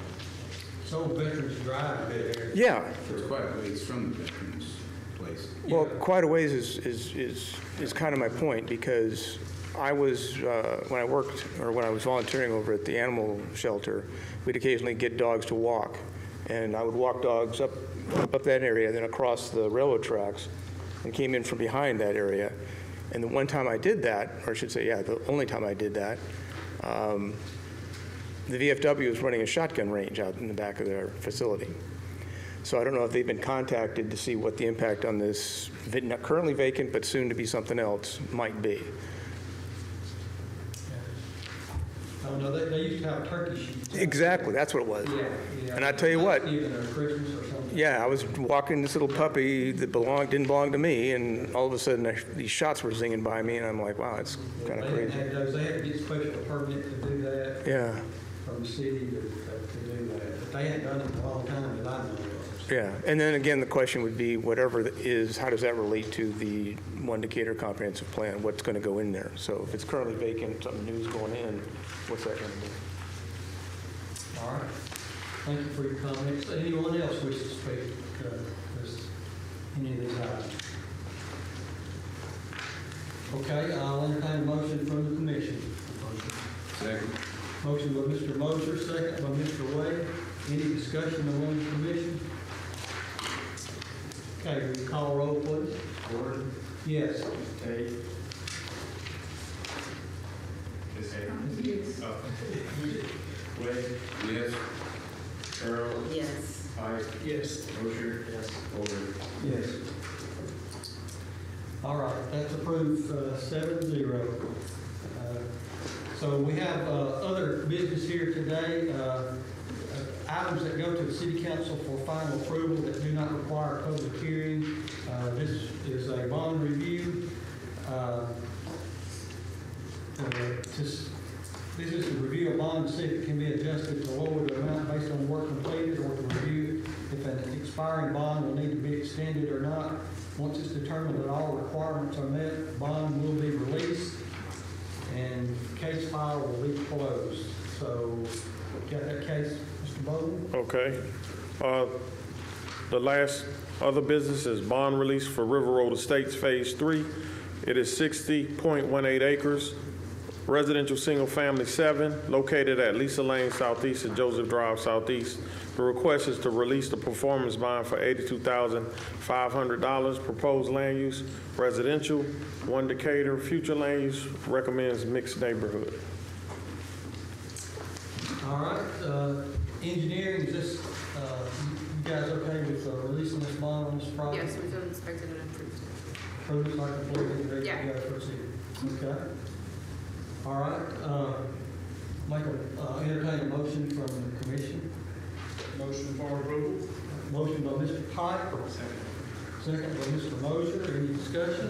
So Veterans Drive there. Yeah. It's quite a ways from the veterans place. Well, quite a ways is kind of my point, because I was, when I worked, or when I was volunteering over at the animal shelter, we'd occasionally get dogs to walk. And I would walk dogs up that area, then across the railroad tracks, and came in from behind that area. And the one time I did that, or I should say, yeah, the only time I did that, the VFW was running a shotgun range out in the back of their facility. So I don't know if they've been contacted to see what the impact on this currently vacant but soon to be something else might be. Oh, no, they used to have turkey shoots. Exactly, that's what it was. Yeah. And I tell you what, Even at Christmas or something. yeah, I was walking this little puppy that didn't belong to me, and all of a sudden these shots were zinging by me, and I'm like, wow, it's kind of crazy. They had to get special permit to do that. Yeah. From the city to do that. But they hadn't done it in a long time that I know of. Yeah, and then again, the question would be, whatever is, how does that relate to the One Decatur comprehensive plan? What's going to go in there? So if it's currently vacant, something new's going in, what's that going to do? All right. Thank you for your comments. Anyone else wish to speak any of these items? Okay, I'll entertain a motion from the commission. Second. Motion by Mr. Moser, second by Mr. Wade. Any discussion among the commission? Okay, will you call roll, please? Gordon? Yes. Tate? Ms. Hayes? Yes. Wade? Yes. Earl? Yes. Pike? Yes. Mosher? Yes. Fuller? Yes. All right, that's approved 7-0. So we have other business here today, items that go to the city council for final approval that do not require a public hearing. This is a bond review. This is to review a bond to see if it can be adjusted to lower the amount based on work completed, or to review if an expiring bond will need to be extended or not. Once it's determined that all requirements are met, bond will be released and case file will be closed. So, got that case, Mr. Bowden? Okay. The last other business is bond release for River Road Estates Phase 3. It is 60.18 acres, residential single-family 7, located at Lisa Lane Southeast and Joseph Drive Southeast. The request is to release the performance bond for $82,500. Proposed land use, residential, 1 Decatur. Future land use recommends mixed neighborhood. All right, engineering, is this, you guys okay with releasing this bond on this project? Yes, we feel inspected and approved. Approved, like completely ready to Yeah. go proceed. Okay. All right, entertain a motion from the commission. Motion for approval? Motion by Mr. Pike. Second by Mr. Moser. Any discussion?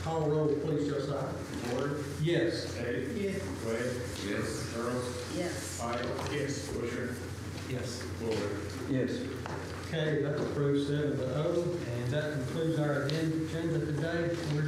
Call roll, please, Josiah. Ward? Yes. Eddie? Yes. Wade? Yes. Earl? Yes. Pike? Yes. Busher? Yes. Fuller? Yes. Okay, that's approved 7-0, and that concludes our agenda today. We're